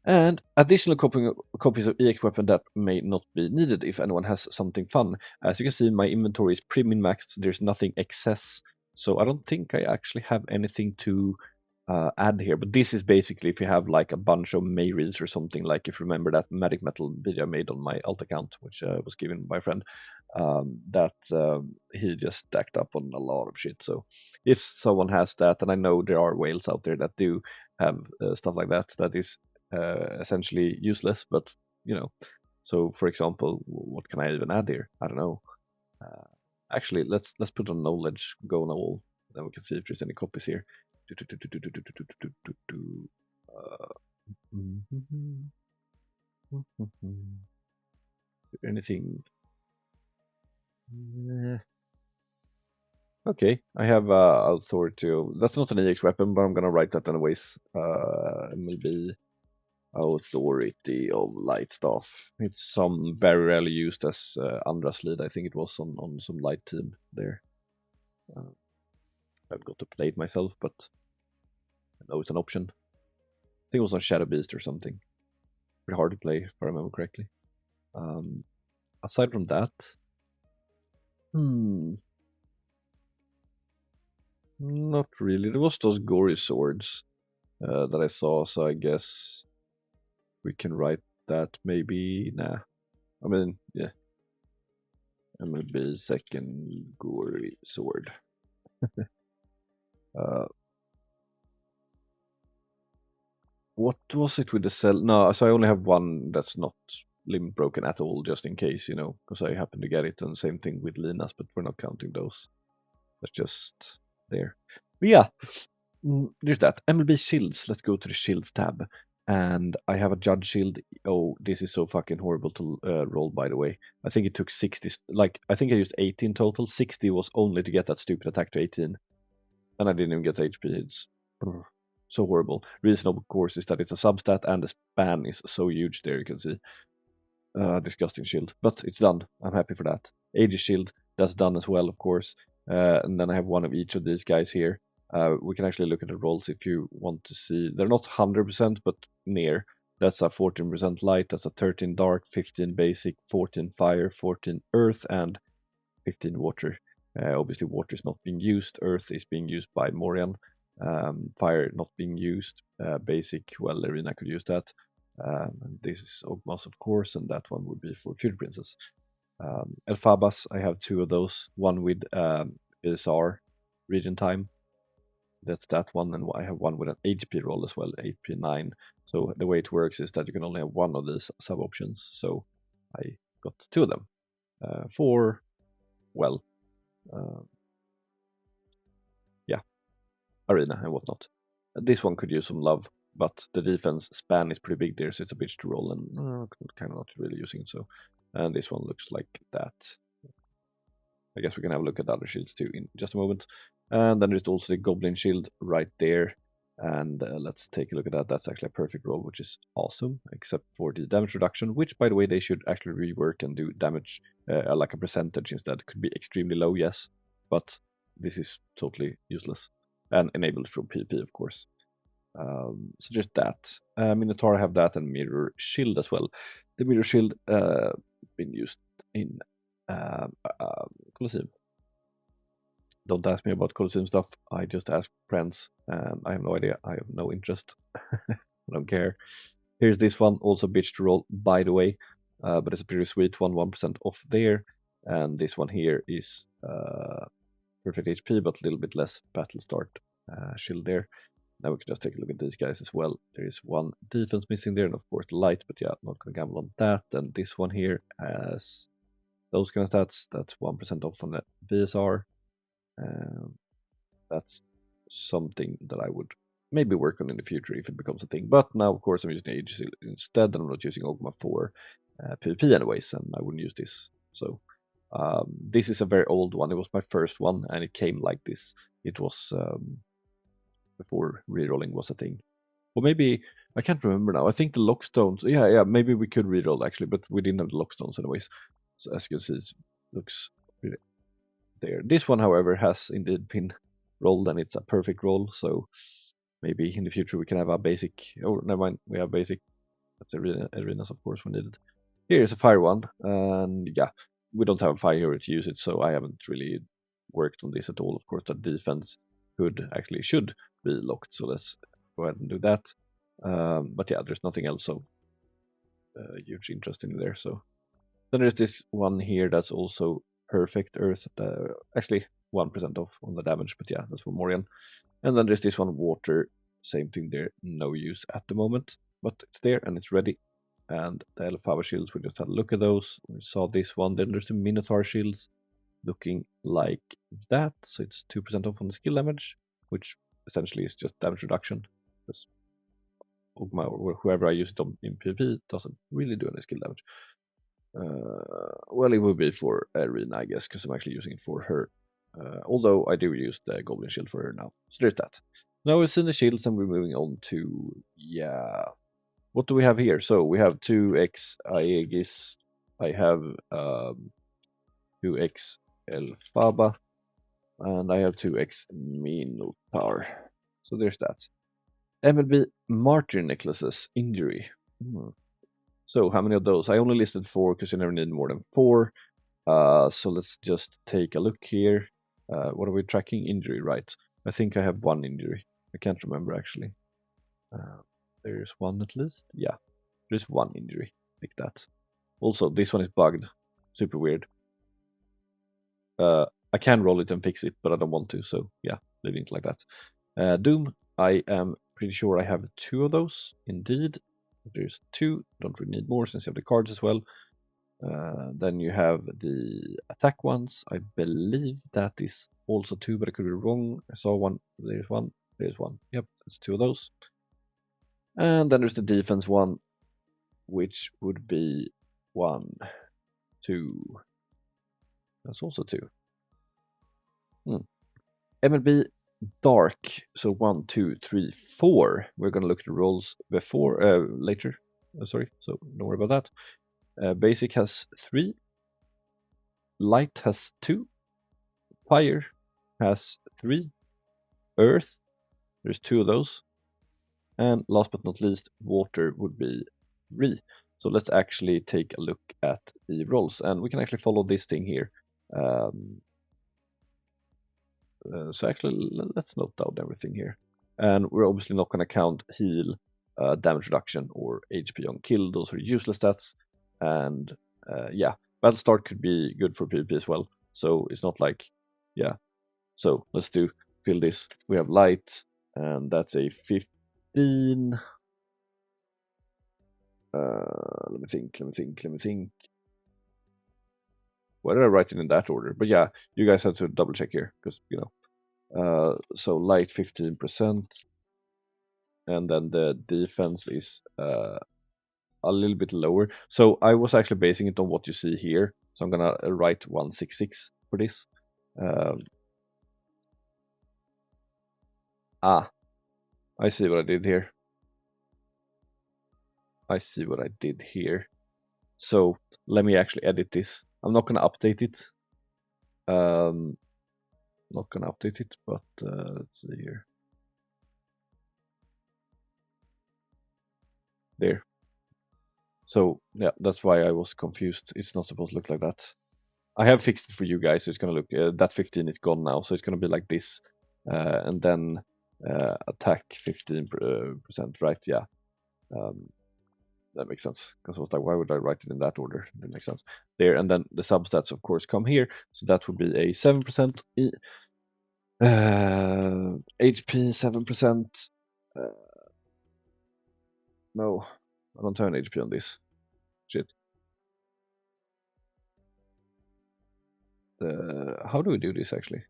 A: And additional copies of EX weapon that may not be needed if anyone has something fun. As you can see, my inventory is pre-min-maxed. There's nothing excess. So I don't think I actually have anything to add here. But this is basically if you have like a bunch of Mayreels or something, like if you remember that Magic Metal video I made on my alt account, which was given by a friend, that he just stacked up on a lot of shit. So if someone has that, and I know there are whales out there that do have stuff like that, that is essentially useless, but so for example, what can I even add here? I don't know. Actually, let's put on knowledge, go on all, then we can see if there's any copies here. Anything? Okay, I have authority. That's not an EX weapon, but I'm gonna write that anyways. Maybe authority of light staff. It's some very rarely used as Andra's lead. I think it was on some light team there. I've got to play it myself, but I know it's an option. I think it was on Shadow Beast or something. Pretty hard to play, if I remember correctly. Aside from that, not really. There was those gory swords that I saw, so I guess we can write that maybe. Nah, I mean, yeah. MLB second gory sword. What was it with the cell? No, so I only have one that's not limb broken at all, just in case, because I happen to get it. And same thing with Linas, but we're not counting those. That's just there. But yeah, there's that. MLB shields. Let's go to the shields tab. And I have a judge shield. Oh, this is so fucking horrible to roll, by the way. I think it took 60, I think I used 18 total. 60 was only to get that stupid attack to 18. And I didn't even get HP. It's so horrible. Reason, of course, is that it's a substat and the span is so huge there, you can see. Disgusting shield. But it's done. I'm happy for that. Aegis shield, that's done as well, of course. And then I have one of each of these guys here. We can actually look at the rolls if you want to see. They're not 100%, but near. That's a 14% light, that's a 13 dark, 15 basic, 14 fire, 14 earth, and 15 water. Obviously, water is not being used. Earth is being used by Morian. Fire not being used. Basic, well, Arena could use that. This is Ogmas, of course, and that one would be for Fury Princess. Elphabas, I have 2 of those. One with BSR, region time. That's that one, and I have one with an HP roll as well, HP 9. So the way it works is that you can only have one of these sub options. So I got 2 of them for, well, yeah, Arena and whatnot. This one could use some love, but the defense span is pretty big there, so it's a bitch to roll, and kind of not really using it. So, and this one looks like that. I guess we can have a look at the other shields too in just a moment. And then there's also the Goblin shield right there. And let's take a look at that. That's actually a perfect roll, which is awesome, except for the damage reduction, which, by the way, they should actually rework and do damage like a percentage instead. Could be extremely low, yes, but this is totally useless. And enabled from PvP, of course. So just that. Minotaur, I have that, and Mirror Shield as well. The Mirror Shield been used in Colosseum. Don't ask me about Colosseum stuff. I just ask friends, and I have no idea. I have no interest. I don't care. Here's this one, also bitch to roll, by the way, but it's a pretty sweet one, 1% off there. And this one here is perfect HP, but a little bit less battle start shield there. Now we can just take a look at these guys as well. There is one defense missing there, and of course the light, but yeah, not gonna gamble on that. And this one here has those kind of stats. That's 1% off on the BSR. That's something that I would maybe work on in the future if it becomes a thing. But now, of course, I'm using Age instead, and I'm not using Ogma for PvP anyways, and I wouldn't use this. So this is a very old one. It was my first one, and it came like this. It was before rerolling was a thing. Or maybe, I can't remember now. I think the lockstones, yeah, maybe we could reroll actually, but we didn't have the lockstones anyways. So as you can see, it looks pretty there. This one, however, has indeed been rolled, and it's a perfect roll. So maybe in the future we can have a basic. Oh, never mind. We have basic. That's arenas, of course, when needed. Here is a fire one, and yeah, we don't have a fire hero to use it, so I haven't really worked on this at all. Of course, the defense should be locked. So let's go ahead and do that. But yeah, there's nothing else of huge interest in there. So then there's this one here that's also perfect earth, actually 1% off on the damage, but yeah, that's for Morian. And then there's this one water, same thing there, no use at the moment, but it's there and it's ready. And the Elphaba shields, we just had a look at those. We saw this one. Then there's the Minotaur shields looking like that. So it's 2% off on the skill damage, which essentially is just damage reduction. Because Ogma or whoever I use it on in PvP doesn't really do any skill damage. Well, it would be for Arena, I guess, because I'm actually using it for her. Although I do use the Goblin shield for her now. So there's that. Now we've seen the shields, and we're moving on to, yeah. What do we have here? So we have 2x Aegis. I have 2x Elphaba. And I have 2x Minotaur. So there's that. MLB Martyr necklaces, injury. So how many of those? I only listed 4 because you never need more than 4. So let's just take a look here. What are we tracking? Injury, right? I think I have 1 injury. I can't remember actually. There's 1 at least. Yeah, there's 1 injury like that. Also, this one is bugged. Super weird. I can roll it and fix it, but I don't want to. So yeah, leaving it like that. Doom, I am pretty sure I have 2 of those. Indeed. There's 2. Don't really need more since you have the cards as well. Then you have the attack ones. I believe that is also 2, but I could be wrong. I saw 1. There's 1. There's 1. Yep, that's 2 of those. And then there's the defense one, which would be 1, 2. That's also 2. MLB Dark. So 1, 2, 3, 4. We're gonna look at the rolls later. Sorry, so don't worry about that. Basic has 3. Light has 2. Fire has 3. Earth, there's 2 of those. And last but not least, water would be 3. So let's actually take a look at the rolls. And we can actually follow this thing here. So actually, let's note down everything here. And we're obviously not going to count heal, damage reduction, or HP on kill. Those are useless stats. And yeah, battle start could be good for PvP as well. So it's not like, yeah. So let's fill this. We have light, and that's a 15. Let me think. Why did I write it in that order? But yeah, you guys have to double check here, because, you know. So light 15%. And then the defense is a little bit lower. So I was actually basing it on what you see here. So I'm gonna write 166 for this. I see what I did here. So let me actually edit this. I'm not gonna update it. But let's see here. There. So yeah, that's why I was confused. It's not supposed to look like that. I have fixed it for you guys. So it's gonna look that 15 is gone now, so it's gonna be like this, and then attack 15%, right? Yeah, that makes sense. Because I was like, why would I write it in that order? That makes sense. There, and then the substats, of course, come here. So that would be a 7% HP, 7%. No, I don't have an HP on this. Shit. How do we do this actually?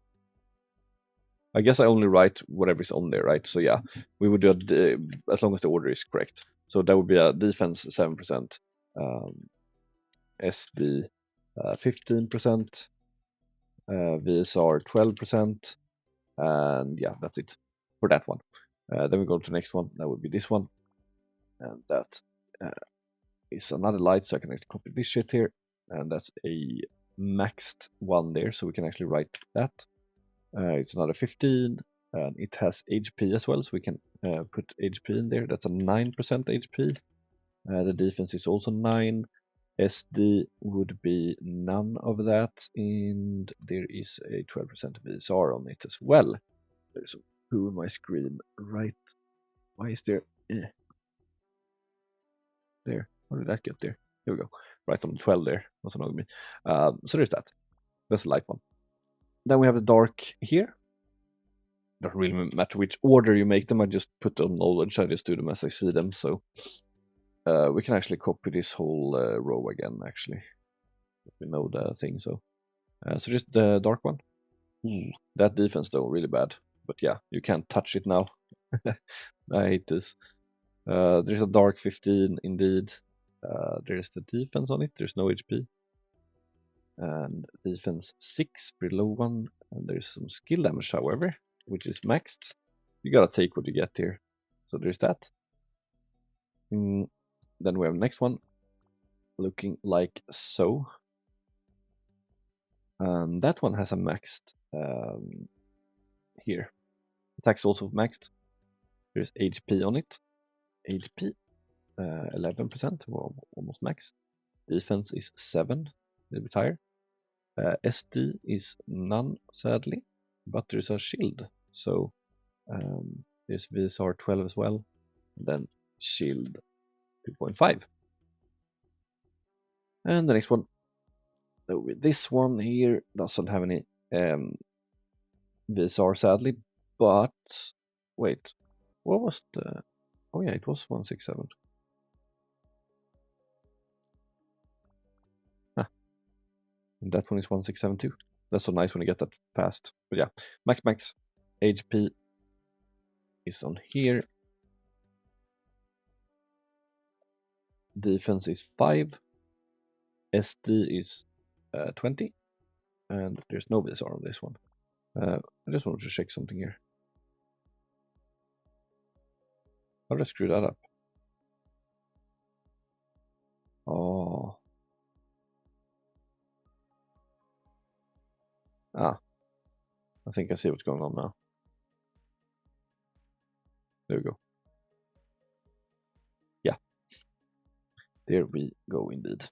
A: I guess I only write whatever's on there, right? So yeah, we would do it as long as the order is correct. So that would be a defense 7%, SB 15%, VSR 12%, and yeah, that's it for that one. Then we go to the next one. That would be this one, and that is another light. So I can actually copy this shit here, and that's a maxed one there. So we can actually write that. It's another 15, and it has HP as well, so we can put HP in there. That's a 9% HP. The defense is also 9. SD would be none of that, and there is a 12% VSR on it as well. There's a poo in my screen, right? Why is there? There. How did that get there? Here we go. Right on 12 there. Was annoying me. So there's that. That's a light one. Then we have the dark here. Doesn't really matter which order you make them. I just put them on knowledge. I just do them as I see them. So we can actually copy this whole row again, actually. We know the thing. So just the dark one. That defense though, really bad. But yeah, you can't touch it now. I hate this. There's a dark 15 indeed. There's the defense on it. There's no HP. And defense 6, pretty low one. And there's some skill damage, however, which is maxed. You gotta take what you get here. So there's that. Then we have the next one, looking like so. And that one has a maxed here. Attack's also maxed. There's HP on it. HP 11%, well, almost max. Defense is 7, a little bit higher. SD is none, sadly, but there's a shield. So there's VSR 12 as well. And then shield 2.5. And the next one, this one here doesn't have any VSR, sadly, but wait, what was the? Oh yeah, it was 167. And that one is 167 too. That's so nice when you get that fast. But yeah, max HP is on here. Defense is 5. SD is 20. And there's no VSR on this one. I just wanted to check something here. How did I screw that up? Oh. I think I see what's going on now. There we go. Yeah. There we go indeed.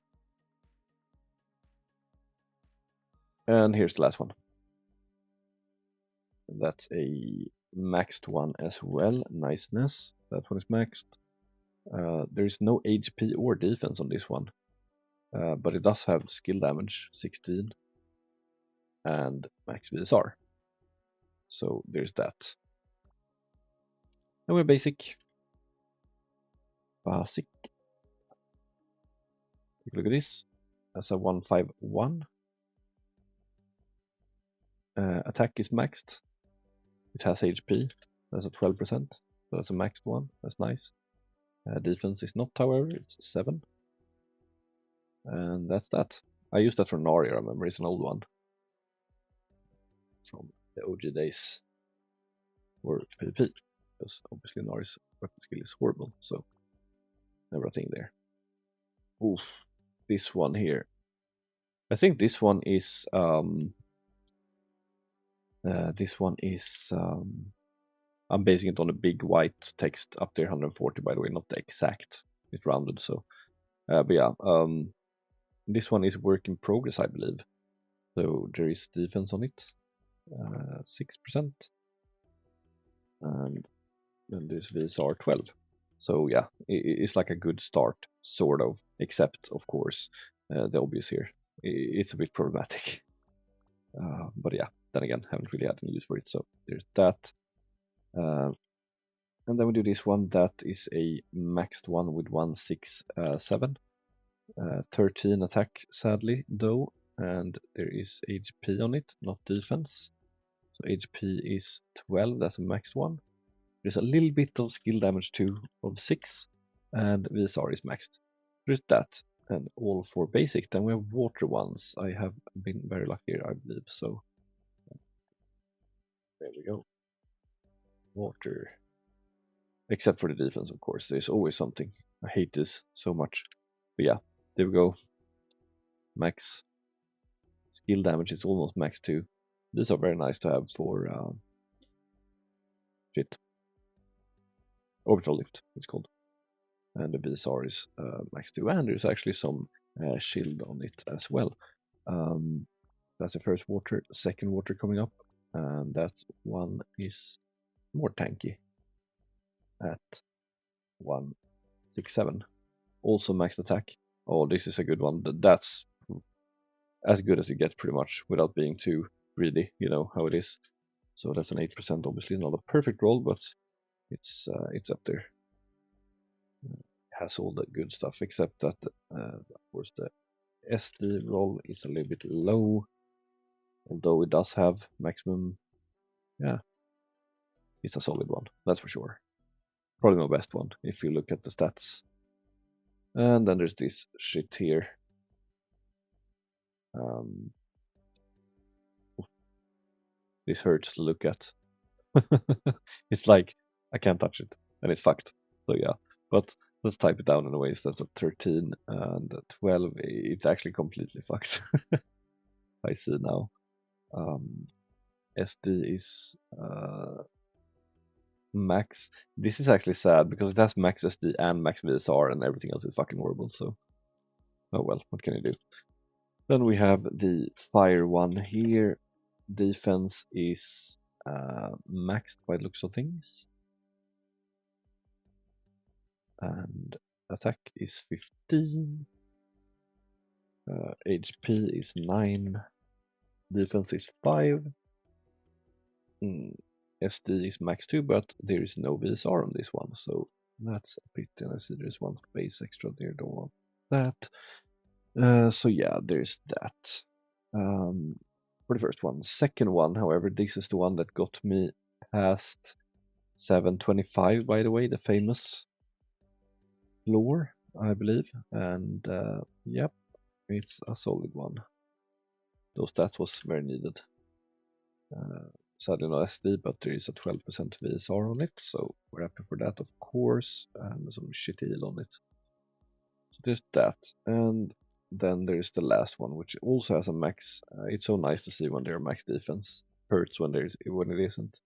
A: And here's the last one. That's a maxed one as well. Niceness. That one is maxed. There is no HP or defense on this one, but it does have skill damage 16 and max VSR. So there's that. And we're basic. Basic. Take a look at this. That's a 151. Attack is maxed. It has HP. That's a 12%. So that's a maxed one. That's nice. Defense is not, however, it's 7. And that's that. I used that for Nari, I remember. It's an old one from the OG days for PvP. Because obviously Nari's weapon skill is horrible, so never a thing there. Oof. This one here. I think this one is I'm basing it on a big white text up there, 140 by the way, not the exact. It's rounded, so but yeah, this one is work in progress, I believe. So there is defense on it, 6%, and then there's VSR 12. So yeah, it's like a good start, sort of, except of course the obvious here. It's a bit problematic, but yeah. Then again, haven't really had any use for it, so there's that. And then we do this one that is a maxed one with 167. 13 attack, sadly, though, and there is HP on it, not defense. So HP is 12, that's a maxed one. There's a little bit of skill damage too, of 6, and VSR is maxed. There's that, and all for basic. Then we have water ones. I have been very lucky here, I believe, so there we go. Water. Except for the defense, of course. There's always something. I hate this so much. But yeah, there we go. Max. Skill damage is almost max too. These are very nice to have for orbital lift, it's called. And the BSR is max 2, and there's actually some shield on it as well. That's the first water. Second water coming up, and that one is more tanky at 167. Also maxed attack. Oh, this is a good one. That's as good as it gets pretty much without being too greedy, you know how it is. So that's an 8%, obviously not a perfect roll, but it's up there. It has all the good stuff, except that of course the SD roll is a little bit low, although it does have maximum. Yeah, it's a solid one, that's for sure. Probably my best one if you look at the stats. And then there's this shit here. This hurts to look at. It's like I can't touch it, and it's fucked. So yeah, but let's type it down anyways. That's a 13 and a 12. It's actually completely fucked. I see now. SD is max. This is actually sad because it has max SD and max VSR, and everything else is fucking horrible. So, oh well, what can you do? Then we have the fire one here. Defense is maxed by the looks of things. And attack is 15. HP is 9. Defense is 5. SD is max 2, but there is no VSR on this one, so that's a pity. And I see there's one space extra there, don't want that. So yeah, there's that. For the first one. Second one, however, this is the one that got me past 725, by the way, the famous floor, I believe. And yep, it's a solid one. Those stats was very needed. Sadly no SD, but there is a 12% VSR on it, so we're happy for that, of course, and some shit heal on it. So there's that, and then there's the last one, which also has a max. It's so nice to see when they're max defense. Hurts when it isn't.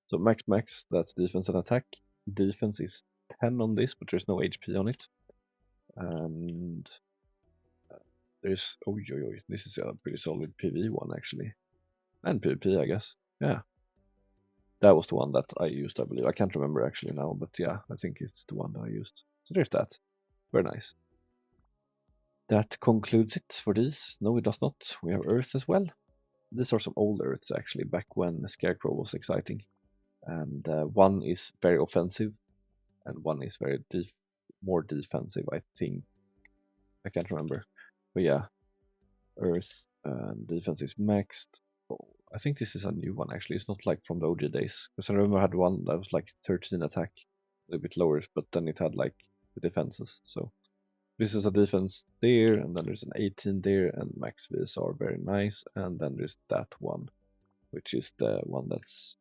A: So max, that's defense and attack. Defense is 10 on this, but there's no HP on it. And There's this is a pretty solid PV one actually, and PvP I guess. Yeah, that was the one that I used, I believe. I can't remember actually now, but yeah, I think it's the one that I used. So there's that. Very nice. That concludes it for these. No, it does not. We have Earth as well. These are some old Earths actually, back when Scarecrow was exciting. And one is very offensive, and one is very more defensive, I think. I can't remember. But yeah, Earth and defense is maxed. Oh, I think this is a new one actually. It's not like from the OG days. Because I remember I had one that was like 13 attack, a little bit lower, but then it had like the defenses. So this is a defense there, and then there's an 18 there, and max Vs are very nice. And then there's that one, which is the one that's,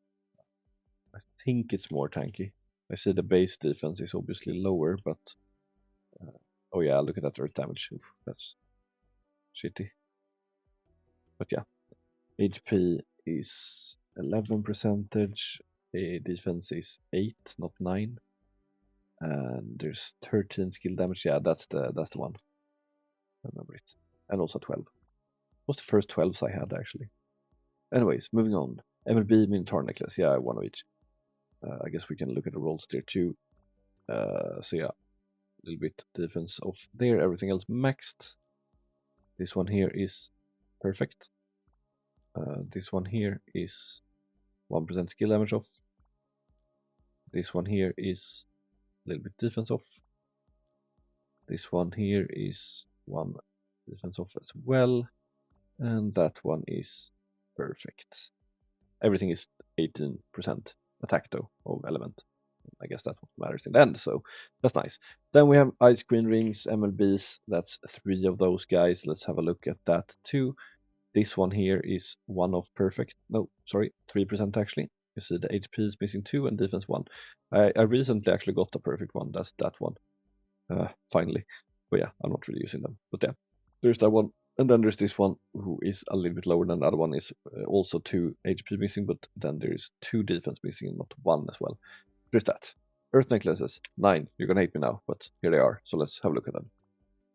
A: I think it's more tanky. I see the base defense is obviously lower, but oh yeah, look at that earth damage. Oof, that's shitty. But yeah, HP is 11 percentage. Defense is 8, not 9. And there's 13 skill damage. Yeah, that's the one. I remember it. And also 12. It was the first 12s I had actually. Anyways, moving on. MLB Minotaur Necklace. Yeah, one of each. I guess we can look at the rolls there too. So yeah, a little bit defense off there. Everything else maxed. This one here is perfect. This one here is 1% skill damage off. This one here is a little bit defense off. This one here is 1 defense off as well. And that one is perfect. Everything is 18% attack though of element. I guess that's what matters in the end, so that's nice. Then we have Ice Queen Rings, MLBs. That's 3 of those guys. Let's have a look at that too. This one here is 1 of perfect. No, sorry, 3% actually. You see the HP is missing 2 and defense 1. I recently actually got the perfect one. That's that one. Finally. But yeah, I'm not really using them. But yeah, there's that one. And then there's this one who is a little bit lower than the other one. Is also 2 HP missing, but then there is 2 defense missing and not 1 as well. There's that. Earth necklaces, 9. You're gonna hate me now, but here they are. So let's have a look at them.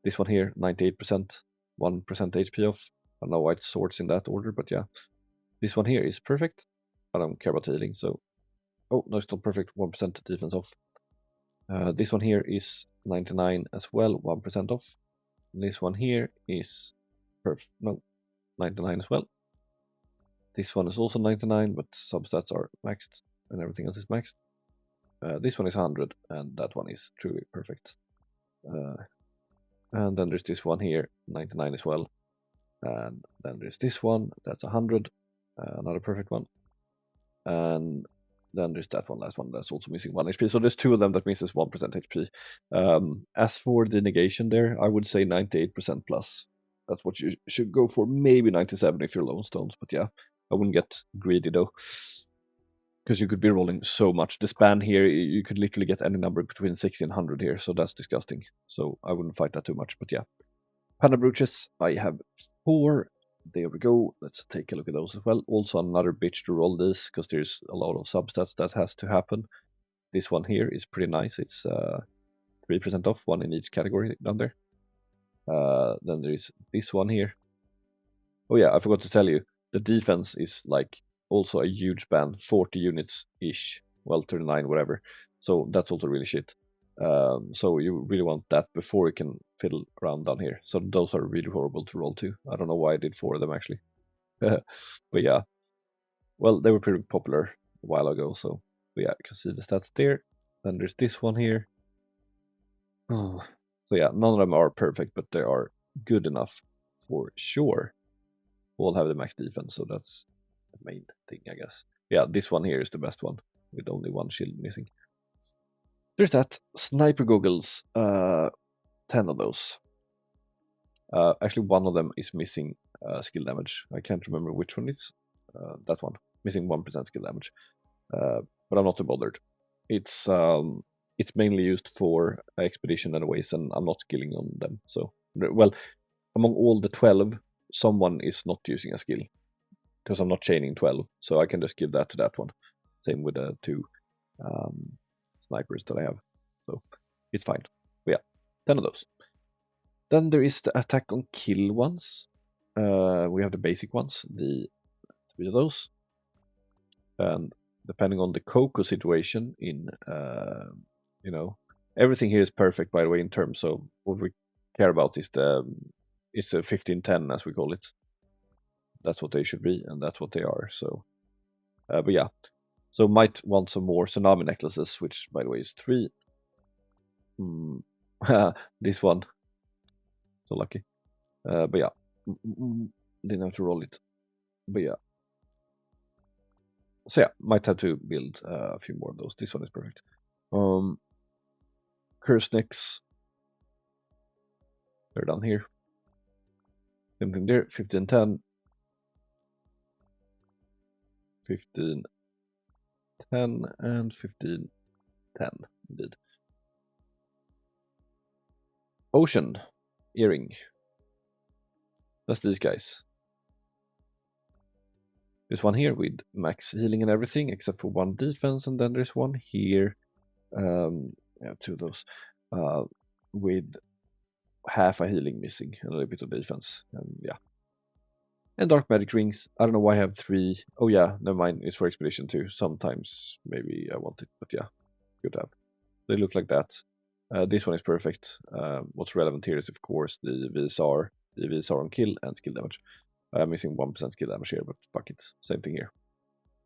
A: This one here, 98%, 1% HP off. I don't know why it sorts in that order, but yeah. This one here is perfect. I don't care about healing, so... Oh, no, it's not perfect, 1% defense off. This one here is 99 as well, 1% off. This one here is perfect. No, 99 as well. This one is also 99, but substats are maxed and everything else is maxed. This one is 100, and that one is truly perfect. And then there's this one here, 99 as well. And then there's this one, that's 100, another perfect one. And then there's that one, last one, that's also missing 1 HP. So there's 2 of them that misses 1% HP. As for the negation there, I would say 98% plus. That's what you should go for. Maybe 97 if you're lone stones, but yeah, I wouldn't get greedy though. Because you could be rolling so much. The span here, you could literally get any number between 60 and 100 here, so that's disgusting. So I wouldn't fight that too much, but yeah. Panda brooches, I have 4. There we go. Let's take a look at those as well. Also another bitch to roll this, because there's a lot of substats that has to happen. This one here is pretty nice. It's 3% off, 1 in each category down there. Then there is this one here. Oh yeah, I forgot to tell you. The defense is like also a huge ban, 40 units ish, well 39 whatever, so that's also really shit. So you really want that before you can fiddle around down here. So those are really horrible to roll too. I don't know why I did 4 of them actually. But yeah, well, they were pretty popular a while ago, so yeah, you can see the stats there. Then there's this one here. So yeah, none of them are perfect, but they are good enough for sure. All have the max defense, so that's the main thing, I guess. Yeah, this one here is the best one, with only 1 shield missing. There's that. Sniper goggles, 10 of those. Actually, 1 of them is missing skill damage. I can't remember which one it's. That one, missing 1% skill damage. But I'm not too bothered. It's mainly used for expedition anyways, and I'm not skilling on them. So, well, among all the 12, someone is not using a skill, because I'm not chaining 12, so I can just give that to that one. Same with the 2 snipers that I have, so it's fine. But yeah, 10 of those. Then there is the attack on kill ones. We have the basic ones, the 3 of those. And depending on the Coco situation in, you know, everything here is perfect, by the way, in terms of what we care about is it's a 1510, as we call it. That's what they should be, and that's what they are. So, but yeah. So might want some more tsunami necklaces, which, by the way, is 3. This one. So lucky. But yeah. Didn't have to roll it. But yeah. So yeah, might have to build a few more of those. This one is perfect. Curse necks. They're down here. Same thing there. 1510. 1510 and 1510 indeed. Ocean earring. That's these guys. There's one here with max healing and everything except for 1 defense, and then there's one here. Yeah, 2 of those with half a healing missing and a little bit of defense. And yeah. And dark magic rings. I don't know why I have 3. Oh yeah, never mind. It's for expedition too. Sometimes maybe I want it, but yeah, good to have. They look like that. This one is perfect. What's relevant here is, of course, the VSR on kill and skill damage. I'm missing 1% skill damage here, but fuck it. Same thing here.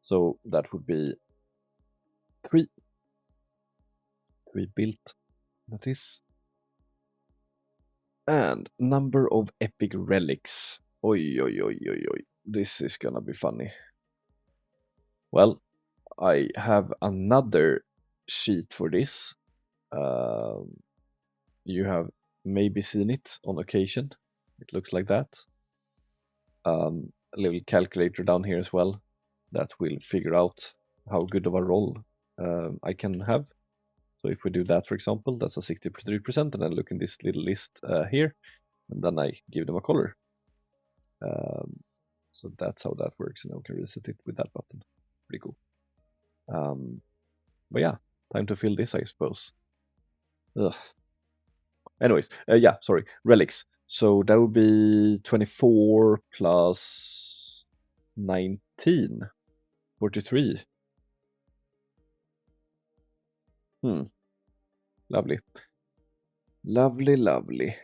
A: So that would be 3. 3 built. That is. And number of epic relics. Oi, oi, oi, oi, oi. This is gonna be funny. Well, I have another sheet for this. You have maybe seen it on occasion. It looks like that. A little calculator down here as well that will figure out how good of a roll I can have. So if we do that, for example, that's a 63%, and then look in this little list here, and then I give them a color. So that's how that works, and I can reset it with that button. Pretty cool. But yeah, time to fill this, I suppose. Ugh. Anyways, yeah, sorry, relics. So that would be 24 plus 19, 43. Lovely. Lovely, lovely.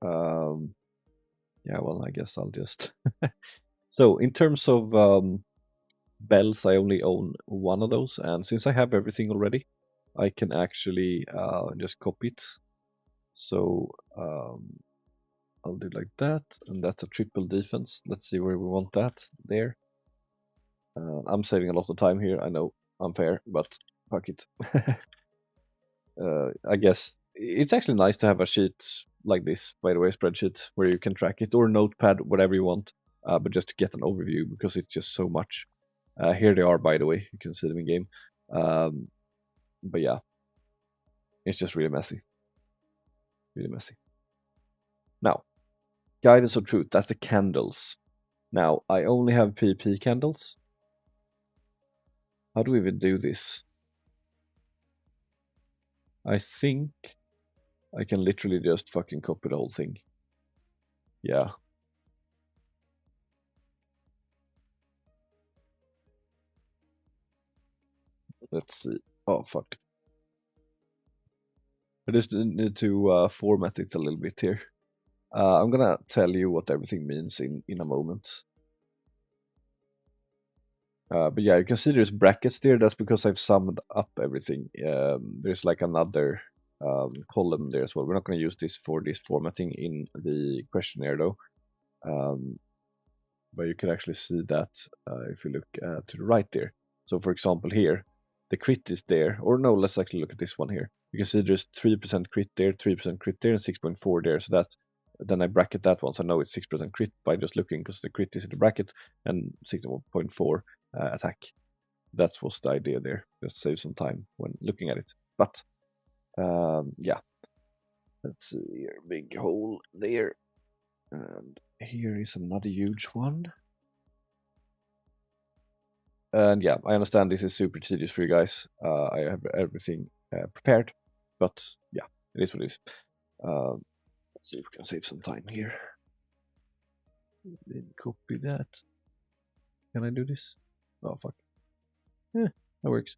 A: Yeah, well, I guess I'll just... So, in terms of bells, I only own 1 of those, and since I have everything already, I can actually just copy it. So, I'll do like that, and that's a triple defense. Let's see where we want that. There. I'm saving a lot of time here, I know, unfair, but fuck it. I guess it's actually nice to have a sheet like this, by the way, spreadsheet, where you can track it, or notepad, whatever you want, but just to get an overview, because it's just so much. Here they are, by the way, you can see them in game. But yeah, it's just really messy. Really messy. Now, guidance of truth, that's the candles. Now, I only have PP candles. How do we even do this? I think I can literally just fucking copy the whole thing. Yeah. Let's see. Oh, fuck. I just need to format it a little bit here. I'm gonna tell you what everything means in a moment. But yeah, you can see there's brackets there. That's because I've summed up everything. There's like another column there as well. We're not going to use this for this formatting in the questionnaire though. But you can actually see that if you look to the right there. So for example here, the crit is there. Or no, let's actually look at this one here. You can see there's 3% crit there, 3% crit there, and 6.4 there. So that, then I bracket that one, so I know it's 6% crit by just looking, because the crit is in the bracket, and 6.4 attack. That was the idea there, just save some time when looking at it. But yeah, let's see here, big hole there, and here is another huge one. And yeah, I understand this is super tedious for you guys. I have everything prepared, but yeah, it is what it is. Let's see if we can save some time here. Then copy that. Can I do this? Oh fuck. Yeah, that works.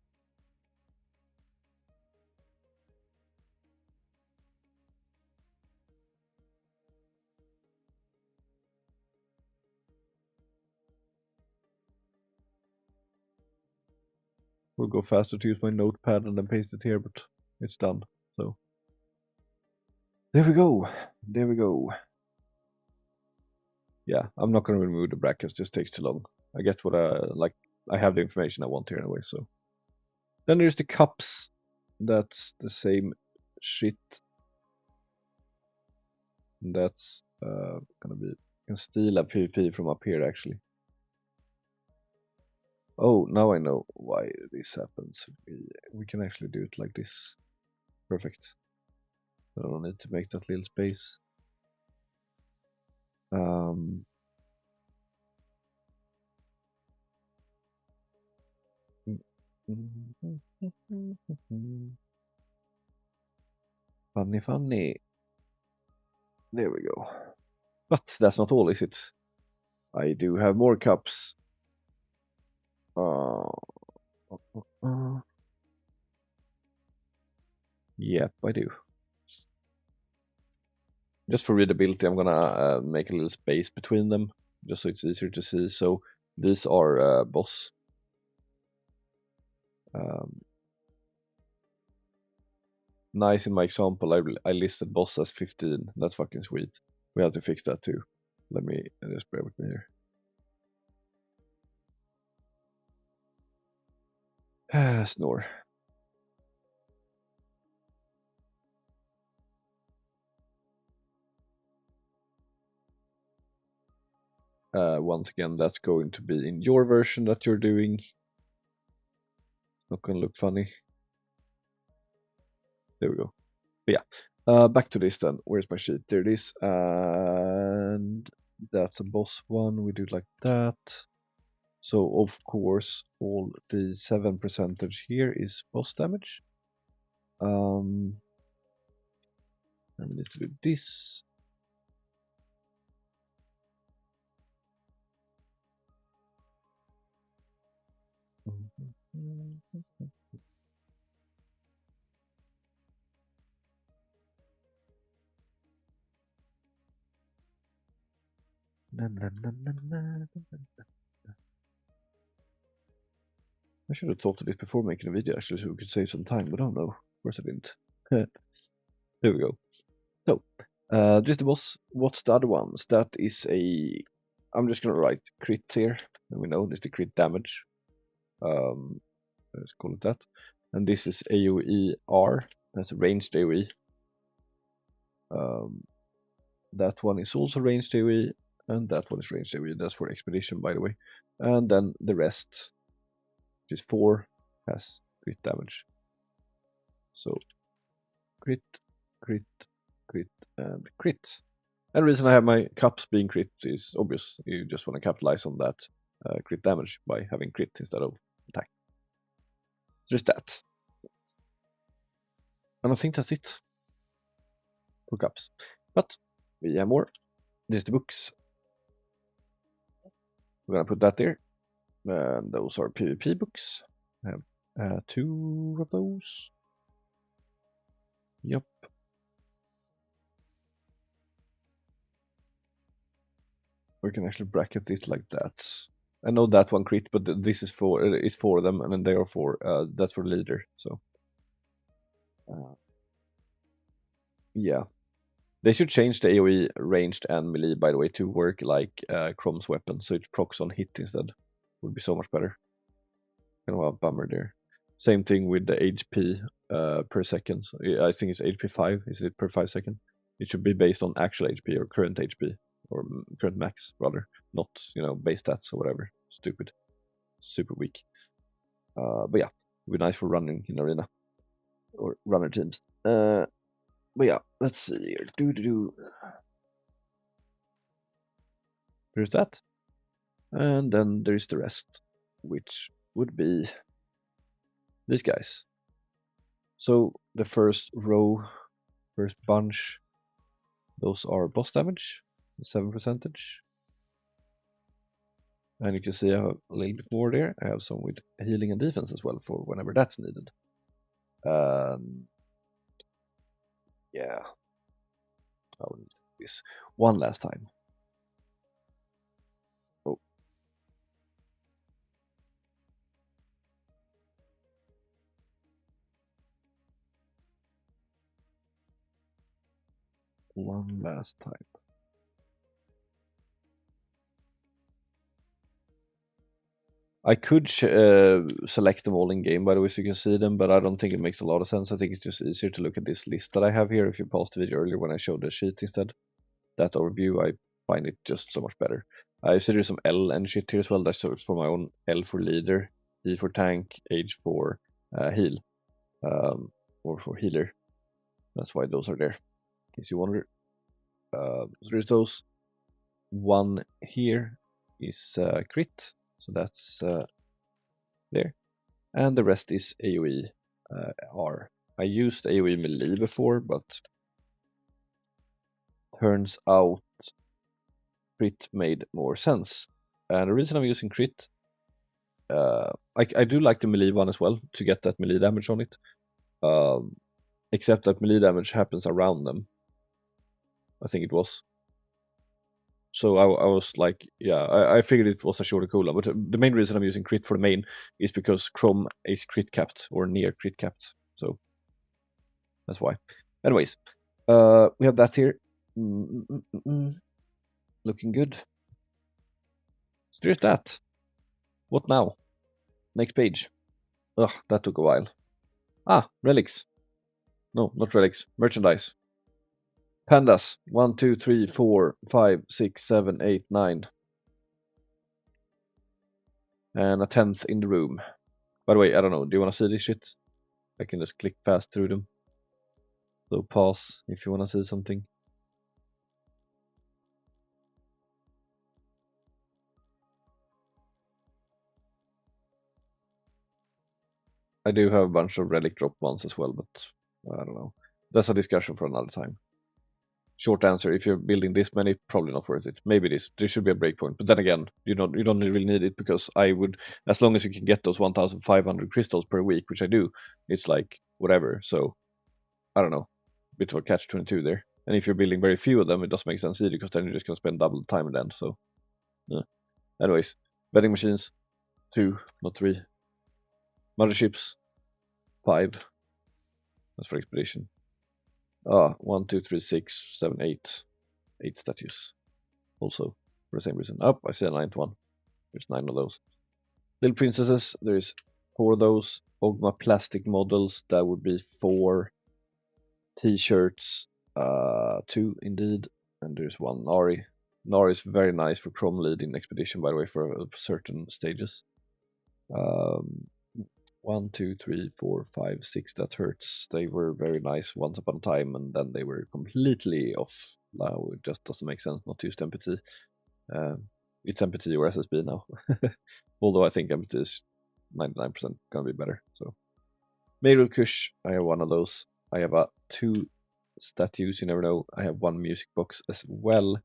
A: Will go faster to use my notepad and then paste it here, but it's done. So there we go. There we go. Yeah, I'm not gonna remove the brackets, just takes too long. I get what I like. I have the information I want here anyway, so. Then there's the cups. That's the same shit. And that's gonna be, can steal a PvP from up here actually. Oh, now I know why this happens. We can actually do it like this. Perfect. I don't need to make that little space. Funny, funny. There we go. But that's not all, is it? I do have more cups. Yep, I do. Just for readability, I'm gonna make a little space between them, just so it's easier to see. So these are boss. Nice, in my example, I listed boss as 15. That's fucking sweet. We have to fix that too. Let me just bear with me here. Snore. Once again, that's going to be in your version that you're doing. Not gonna look funny. There we go. But yeah, back to this then. Where's my sheet? There it is. And that's a boss one. We do it like that. So of course, all the 7% here is boss damage. And we need to do this. I should have thought of this before making a video actually, so we could save some time, but oh no, of course I didn't. There we go. So, just the boss. What's the other ones? That is a. I'm just gonna write crit here. And we know this is the crit damage. Let's call it that. And this is AoE R. That's a ranged AoE. That one is also ranged AoE, and that one is ranged AoE. That's for expedition, by the way. And then the rest, which is 4, has crit damage. So crit, crit, crit, and crit. And the reason I have my cups being crit is obvious. You just want to capitalize on that crit damage by having crit instead of attack. Just that. And I think that's it for cups. But we have more. There's the books. We're gonna put that there. And those are PvP books. I have 2 of those. Yep. We can actually bracket it like that. I know that one crit, but this is for it's for them, and then they are for that's for the leader. So yeah, they should change the AoE ranged and melee, by the way, to work like Chrome's weapon, so it procs on hit instead. Would be so much better. Kind of a bummer there. Same thing with the HP per second. So I think it's HP 5. Is it per 5 seconds? It should be based on actual HP or current HP or current max rather, not base stats or whatever. Stupid, super weak. But yeah, it'd be nice for running in arena or runner teams. But yeah, let's see here. There's that, and then there's the rest, which would be these guys. So the first row, first bunch, Those are boss damage, 7%. And you can see I have a little bit more there. I have some with healing and defense as well for whenever that's needed. Yeah, I will need this one last time. Oh. One last time. I could select them all in game, by the way, so you can see them, but I don't think it makes a lot of sense. I think it's just easier to look at this list that I have here. If you paused the video earlier when I showed the sheet instead, that overview, I find it just so much better. I see there's some L and shit here as well. That's for my own. L for leader, E for tank, H for heal, or for healer. That's why those are there, in case you wonder. So there's those. One here is crit, so that's there, and the rest is AoE R. I used AoE melee before, but turns out crit made more sense. And the reason I'm using crit, I do like the melee one as well to get that melee damage on it, except that melee damage happens around them. I think it was. So I was like, yeah, I figured it was a shorter cooldown, but the main reason I'm using crit for the main is because Chrome is crit capped or near crit capped, so that's why. Anyways, we have that here. Looking good. So there's that. What now? Next page. Ugh, that took a while. Relics. No, not relics. Merchandise. Pandas. 1, 2, 3, 4, 5, 6, 7, 8, 9. And a 10th in the room. By the way, I don't know. Do you want to see this shit? I can just click fast through them. So pause if you want to see something. I do have a bunch of relic drop ones as well, but I don't know. That's a discussion for another time. Short answer: if you're building this many, probably not worth it. Maybe there should be a breakpoint, but then again, you don't really need it, because I would, as long as you can get those 1,500 crystals per week, which I do, it's like whatever. So I don't know, bit of a catch-22 there. And if you're building very few of them, it doesn't make sense either, because then you're just gonna spend double the time in the end. So yeah. Anyways, vending machines 2, not 3. Motherships 5. That's for expedition. 1, 2, 3, 6, 7, 8. 8 statues. Also, for the same reason. I see a 9th one. There's 9 of those. Little princesses, there's 4 of those. Ogma plastic models, that would be 4. T-shirts, 2 indeed. And there's 1 Nari. Nari is very nice for Chrome lead in expedition, by the way, for certain stages. 1, 2, 3, 4, 5, 6. That hurts. They were very nice once upon a time, and then they were completely off. Now it just doesn't make sense not to use MPT. It's MPT or SSB now. Although I think MPT is 99% gonna be better. So Meryl Kush, I have 1 of those. I have 2 statues, you never know. I have 1 music box as well.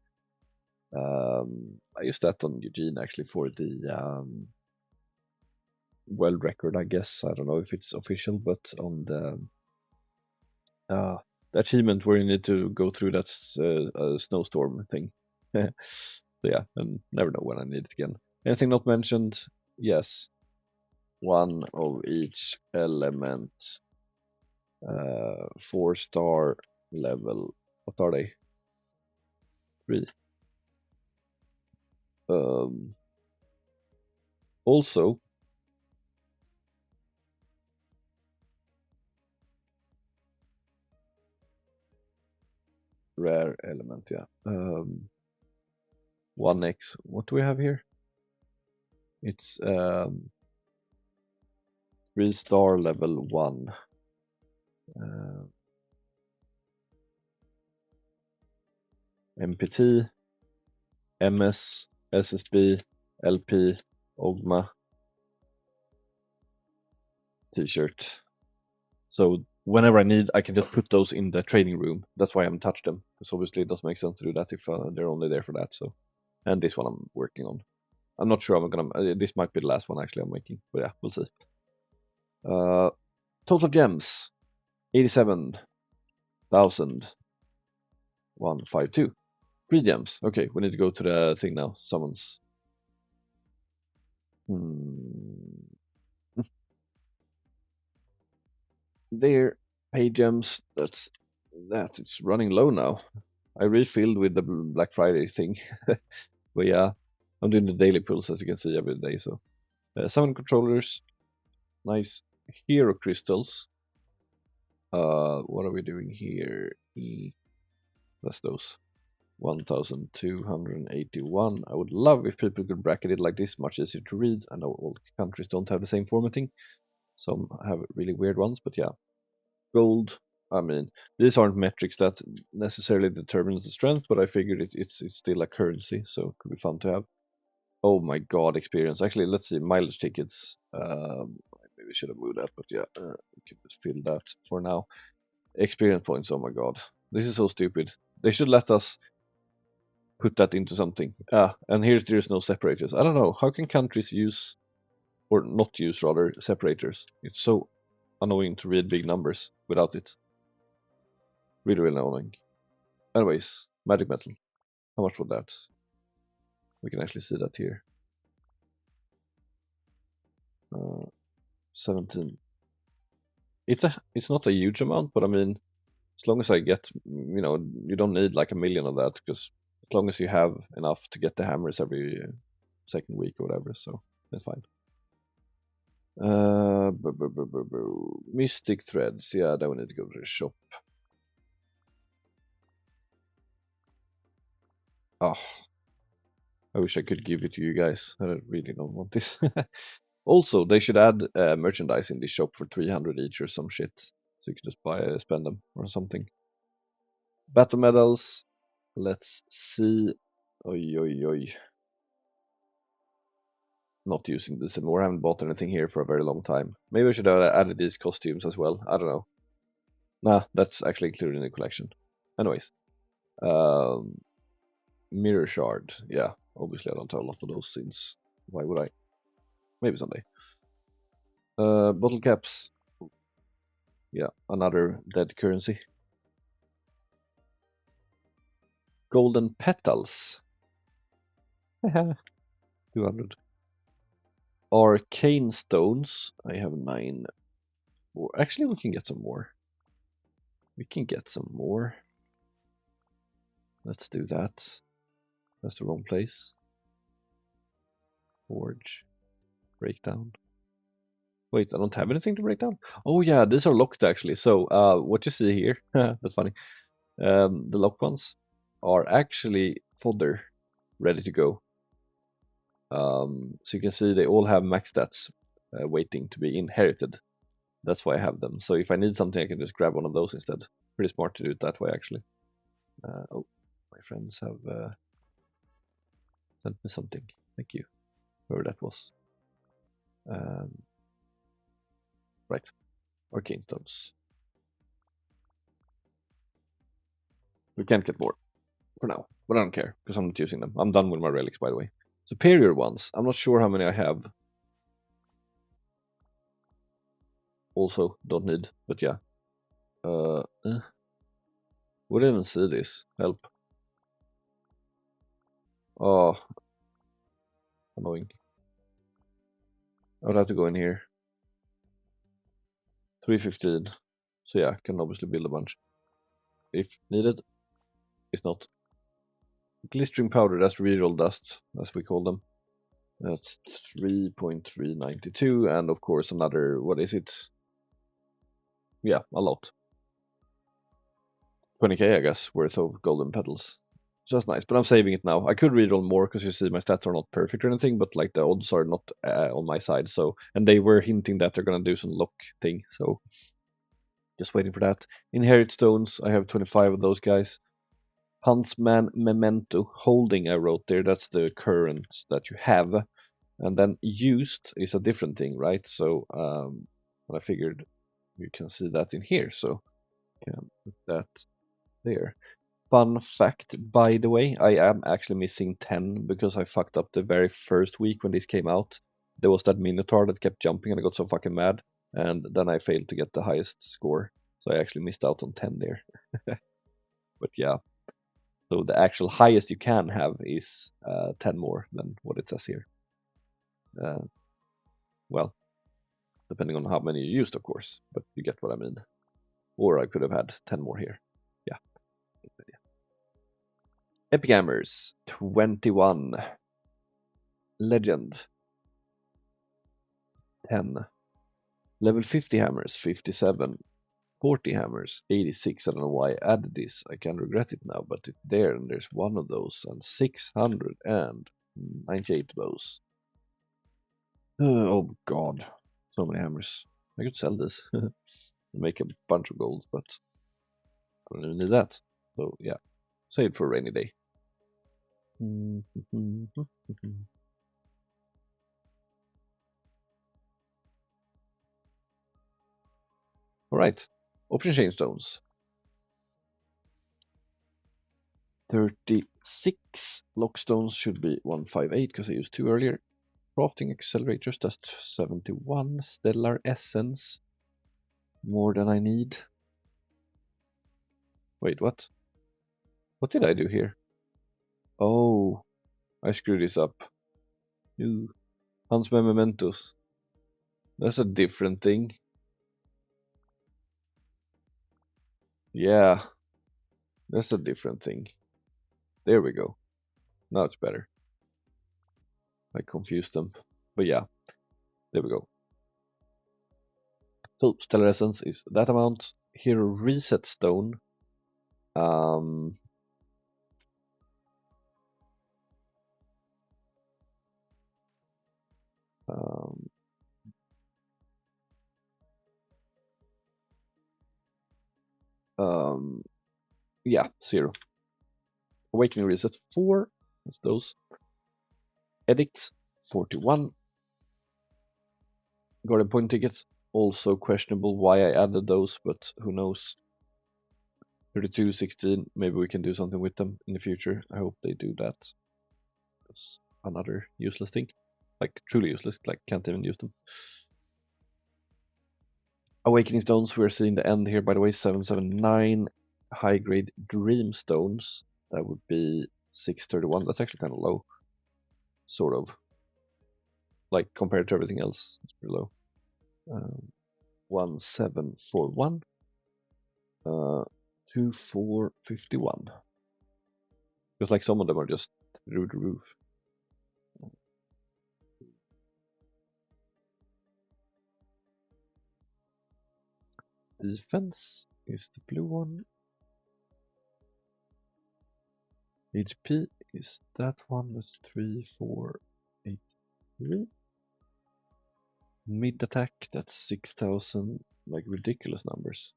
A: I used that on Eugene actually for the world record, I guess. I don't know if it's official, but on the achievement where you need to go through that snowstorm thing. So yeah, and never know when I need it again. Anything not mentioned? Yes. 1 of each element. 4-star level. What are they? 3. Also, rare element, yeah. 1x. What do we have here? It's 3-star level 1. MPT, MS, SSB, LP, Ogma, T-shirt. So whenever I need, I can just put those in the training room. That's why I haven't touched them, because obviously it doesn't make sense to do that if they're only there for that. So, and this one I'm working on. I'm not sure I'm gonna. This might be the last one actually I'm making, but yeah, we'll see. Total gems, 87,152. 3 gems. Okay, we need to go to the thing now. Summons. There, pay gems. That's that. It's running low now. I refilled with the Black Friday thing, but yeah, I'm doing the daily pulls as you can see every day. So, summon controllers, nice hero crystals. What are we doing here? That's those. 1,281. I would love if people could bracket it like this, much easier to read. I know all countries don't have the same formatting. Some have really weird ones, but yeah. Gold. I mean, these aren't metrics that necessarily determine the strength, but I figured it's still a currency, so it could be fun to have. Oh my god, experience. Actually, let's see, mileage tickets. Maybe we should have moved that, but yeah, we can just fill that for now. Experience points, oh my god. This is so stupid. They should let us put that into something. And there's no separators. I don't know, how can countries use, or not use rather, separators? It's so annoying to read big numbers without it. Really, really annoying. Anyways, magic metal. How much was that? We can actually see that here. 17. It's not a huge amount, but I mean, as long as I get, you don't need like a million of that, because as long as you have enough to get the hammers every second week or whatever, so that's fine. Mystic threads, yeah, then we need to go to the shop. Oh, I wish I could give it to you guys. I really don't want this. Also, they should add merchandise in this shop for 300 each or some shit, so you can just spend them or something. Battle medals. Let's see. Oi, oi, oi. Not using this anymore. I haven't bought anything here for a very long time. Maybe I should have added these costumes as well. I don't know. Nah, that's actually included in the collection. Anyways. Mirror shard. Yeah, obviously I don't have a lot of those since. Why would I? Maybe someday. Bottle caps. Yeah, another dead currency. Golden petals. 200. Arcane stones. I have 9. Actually, we can get some more. We can get some more. Let's do that. That's the wrong place. Forge. Breakdown. Wait, I don't have anything to break down? Oh yeah, these are locked actually. So what you see here, that's funny. The locked ones are actually fodder, ready to go. So you can see they all have max stats waiting to be inherited. That's why I have them. So if I need something, I can just grab one of those instead. Pretty smart to do it that way, actually. Oh, my friends have sent me something. Thank you. Whoever that was. Right. Arcane stones. We can't get more for now, but I don't care because I'm not using them. I'm done with my relics, by the way. Superior ones. I'm not sure how many I have. Also, don't need, but yeah. Wouldn't even see this. Help. Oh, annoying. I would have to go in here. 315. So yeah, can obviously build a bunch if needed. It's not. Glistering powder, that's reroll dust, as we call them. That's 3.392, and of course another, what is it? Yeah, a lot. 20k, I guess, worth of golden petals. So that's nice, but I'm saving it now. I could reroll more because you see my stats are not perfect or anything, but like the odds are not on my side. So, and they were hinting that they're gonna do some luck thing. So, just waiting for that. Inherit stones. I have 25 of those guys. Huntsman memento holding. I wrote there. That's the current that you have, and then used is a different thing, right? So, I figured you can see that in here, so you can put that there. Fun fact, by the way, I am actually missing 10 because I fucked up the very first week when this came out. There was that Minotaur that kept jumping and I got so fucking mad, and then I failed to get the highest score, so I actually missed out on 10 there. But yeah, so the actual highest you can have is 10 more than what it says here. Well, depending on how many you used, of course, but you get what I mean. Or I could have had 10 more here. Yeah. Epic Hammers, 21. Legend, 10. Level 50 hammers, 57. 40 hammers, 86. I don't know why I added this. I can regret it now, but it's there, and there's one of those, and 698 of those. Oh god, so many hammers. I could sell this and make a bunch of gold, but I don't even need that. So yeah, save it for a rainy day. Alright, option chain stones. 36 lockstones should be 158 because I used 2 earlier. Crafting accelerators, that's 71. Stellar essence, more than I need. Wait, what? What did I do here? Oh, I screwed this up. Huntsman mementos. That's a different thing. Yeah, that's a different thing. There we go. Now it's better. I confused them. But yeah, there we go. So stellar essence is that amount. Hero reset stone. Yeah, 0. Awakening reset 4. That's those. Edict 41. Guardian point tickets, also questionable why I added those, but who knows. 32, 16, maybe we can do something with them in the future. I hope they do that. That's another useless thing. Like, truly useless, like, can't even use them. Awakening stones, we're seeing the end here, by the way, 779. High grade dream stones, that would be 631. That's actually kind of low. Sort of. Like, compared to everything else, it's pretty low. 1741. 2451. Because like some of them are just through the roof. Defense is the blue one. HP is that one. That's 3483. Mid attack, that's 6000. Like ridiculous numbers.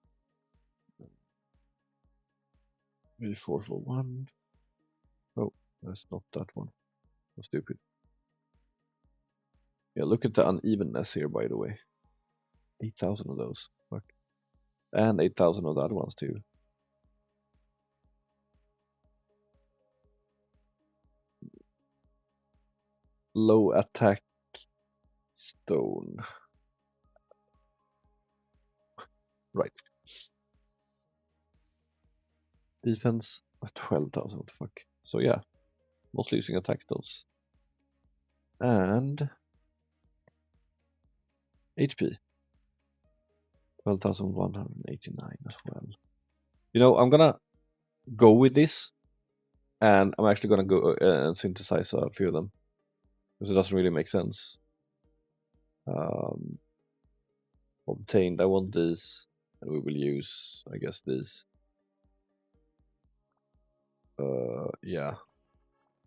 A: 3441. Oh, that's not that one. So stupid. Yeah, look at the unevenness here, by the way. 8000 of those. Fuck. And 8000 of the other ones too. Low attack stone. Right. Defense 12,000. What the fuck? So yeah, mostly using attack stones. And HP 12,189 as well. You know, I'm gonna go with this, and I'm actually gonna go and synthesize a few of them because it doesn't really make sense. Obtained. I want this, and we will use, I guess, this. Yeah,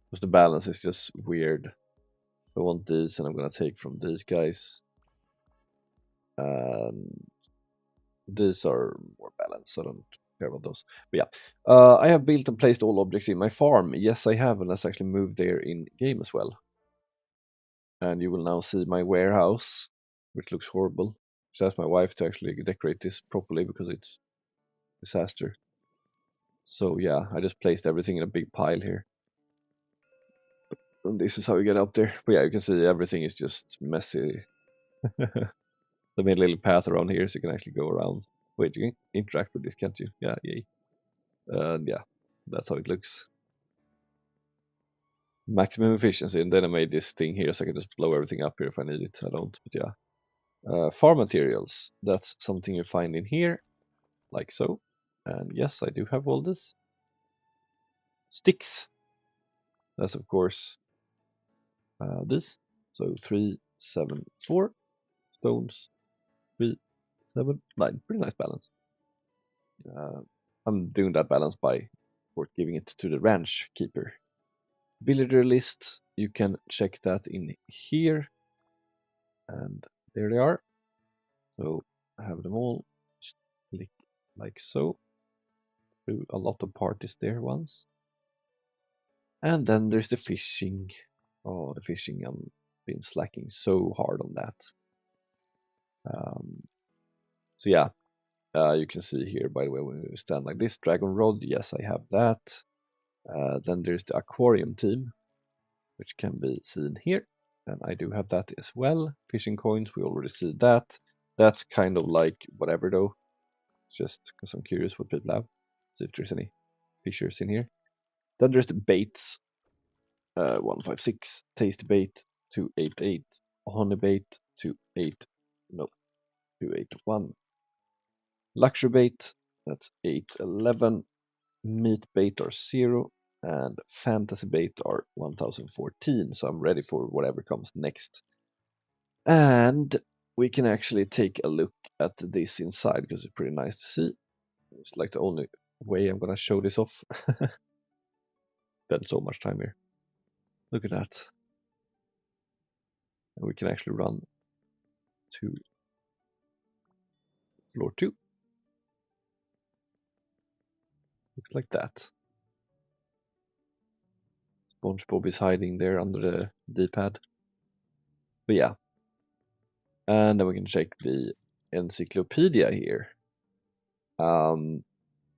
A: because the balance is just weird. I want this, and I'm gonna take from these guys. These are more balanced, so I don't care about those. But yeah, I have built and placed all objects in my farm. Yes, I have, and let's actually move there in game as well. And you will now see my warehouse, which looks horrible. Just asked my wife to actually decorate this properly because it's a disaster. So yeah, I just placed everything in a big pile here. And this is how you get up there. But yeah, you can see everything is just messy. They made a little path around here so you can actually go around. Wait, you can interact with this, can't you? Yeah, yay. And yeah, that's how it looks. Maximum efficiency, and then I made this thing here so I can just blow everything up here if I need it. I don't, but yeah. Farm materials, that's something you find in here, like so. And yes, I do have all this. Sticks, that's of course this. So 3, 7, 4 stones, 3, 7, 9. Pretty nice balance. I'm doing that balance by giving it to the ranch keeper. Villager list, you can check that in here. And there they are. So I have them all. Just click like so. Do a lot of parties there once. And then there's the fishing. Oh, the fishing, I've been slacking so hard on that. So yeah, you can see here, by the way, when you stand like this, dragon rod, yes, I have that. Then there's the aquarium team, which can be seen here. And I do have that as well. Fishing coins, we already see that. That's kind of like whatever though. Just because I'm curious what people have. See if there's any fishers in here. Then there's the baits. 156, tasty bait, 288, honey bait, 281. Luxury bait, that's 811. Meat bait are 0. And fantasy bait are 1014. So I'm ready for whatever comes next. And we can actually take a look at this inside because it's pretty nice to see. It's like the only way I'm gonna show this off. Spent so much time here. Look at that. And we can actually run to floor 2. Looks like that. SpongeBob is hiding there under the D-pad. But yeah. And then we can check the Encyclopedia here.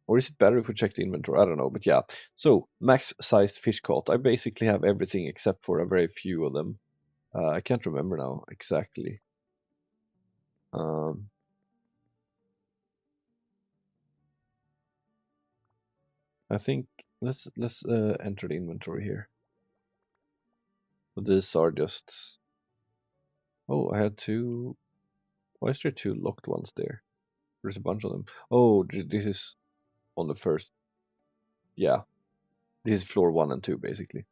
A: Or is it better if we check the inventory? I don't know, but yeah. So, max-sized fish caught. I basically have everything except for a very few of them. I can't remember now exactly. I think let's enter the inventory here. But these are just. Oh, I had 2. Why is there 2 locked ones there? There's a bunch of them. Oh, this is on the first. Yeah, this is floor 1 and 2 basically.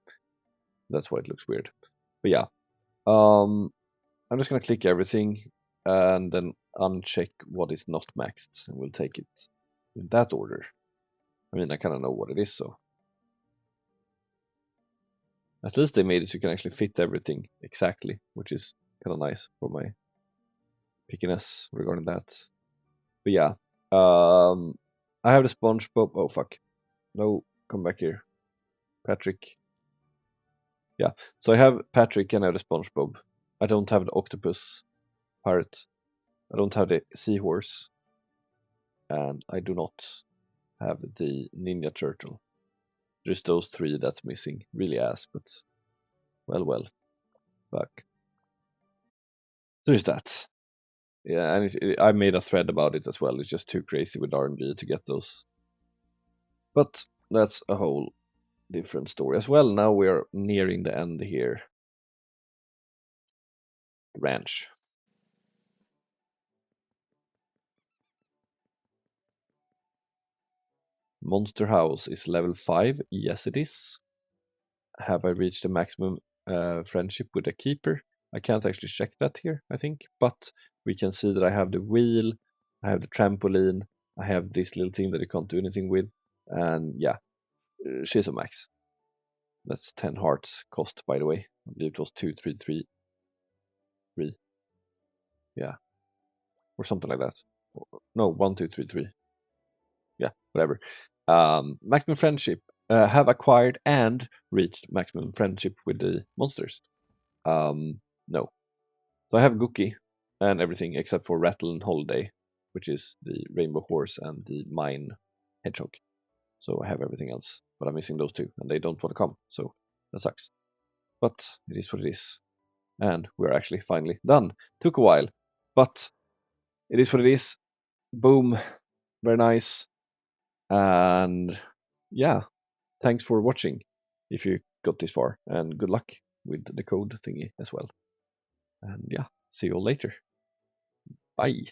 A: That's why it looks weird. But yeah, I'm just gonna click everything and then uncheck what is not maxed, and we'll take it in that order. I mean, I kind of know what it is, so at least they made it so you can actually fit everything exactly, which is kind of nice for my pickiness regarding that. But yeah, I have the SpongeBob. Oh fuck! No, come back here, Patrick. Yeah, so I have Patrick and I have the SpongeBob. I don't have the octopus pirate. I don't have the seahorse, and I do not have the Ninja Turtle. There's those 3 that's missing. Really ass, but well, fuck. There's that. Yeah, and I made a thread about it as well. It's just too crazy with RNG to get those. But that's a whole different story as well. Now we are nearing the end here. Ranch. Monster House is level 5. Yes, it is. Have I reached the maximum friendship with the keeper? I can't actually check that here, I think. But we can see that I have the wheel, I have the trampoline, I have this little thing that you can't do anything with. And yeah, she's a max. That's 10 hearts cost, by the way. I believe it was 2, 3, 3. Yeah. Or something like that. No, 1, 2, 3, 3. Yeah, whatever. Maximum friendship. Have acquired and reached maximum friendship with the monsters. No. So I have Gookie. and everything except for Rattle and Holiday, which is the Rainbow Horse and the Mine Hedgehog. So I have everything else, but I'm missing those two, and they don't want to come, so that sucks. But it is what it is. And we're actually finally done. Took a while, but it is what it is. Boom. Very nice. And yeah, thanks for watching if you got this far, and good luck with the code thingy as well. And yeah, see you all later. Bye.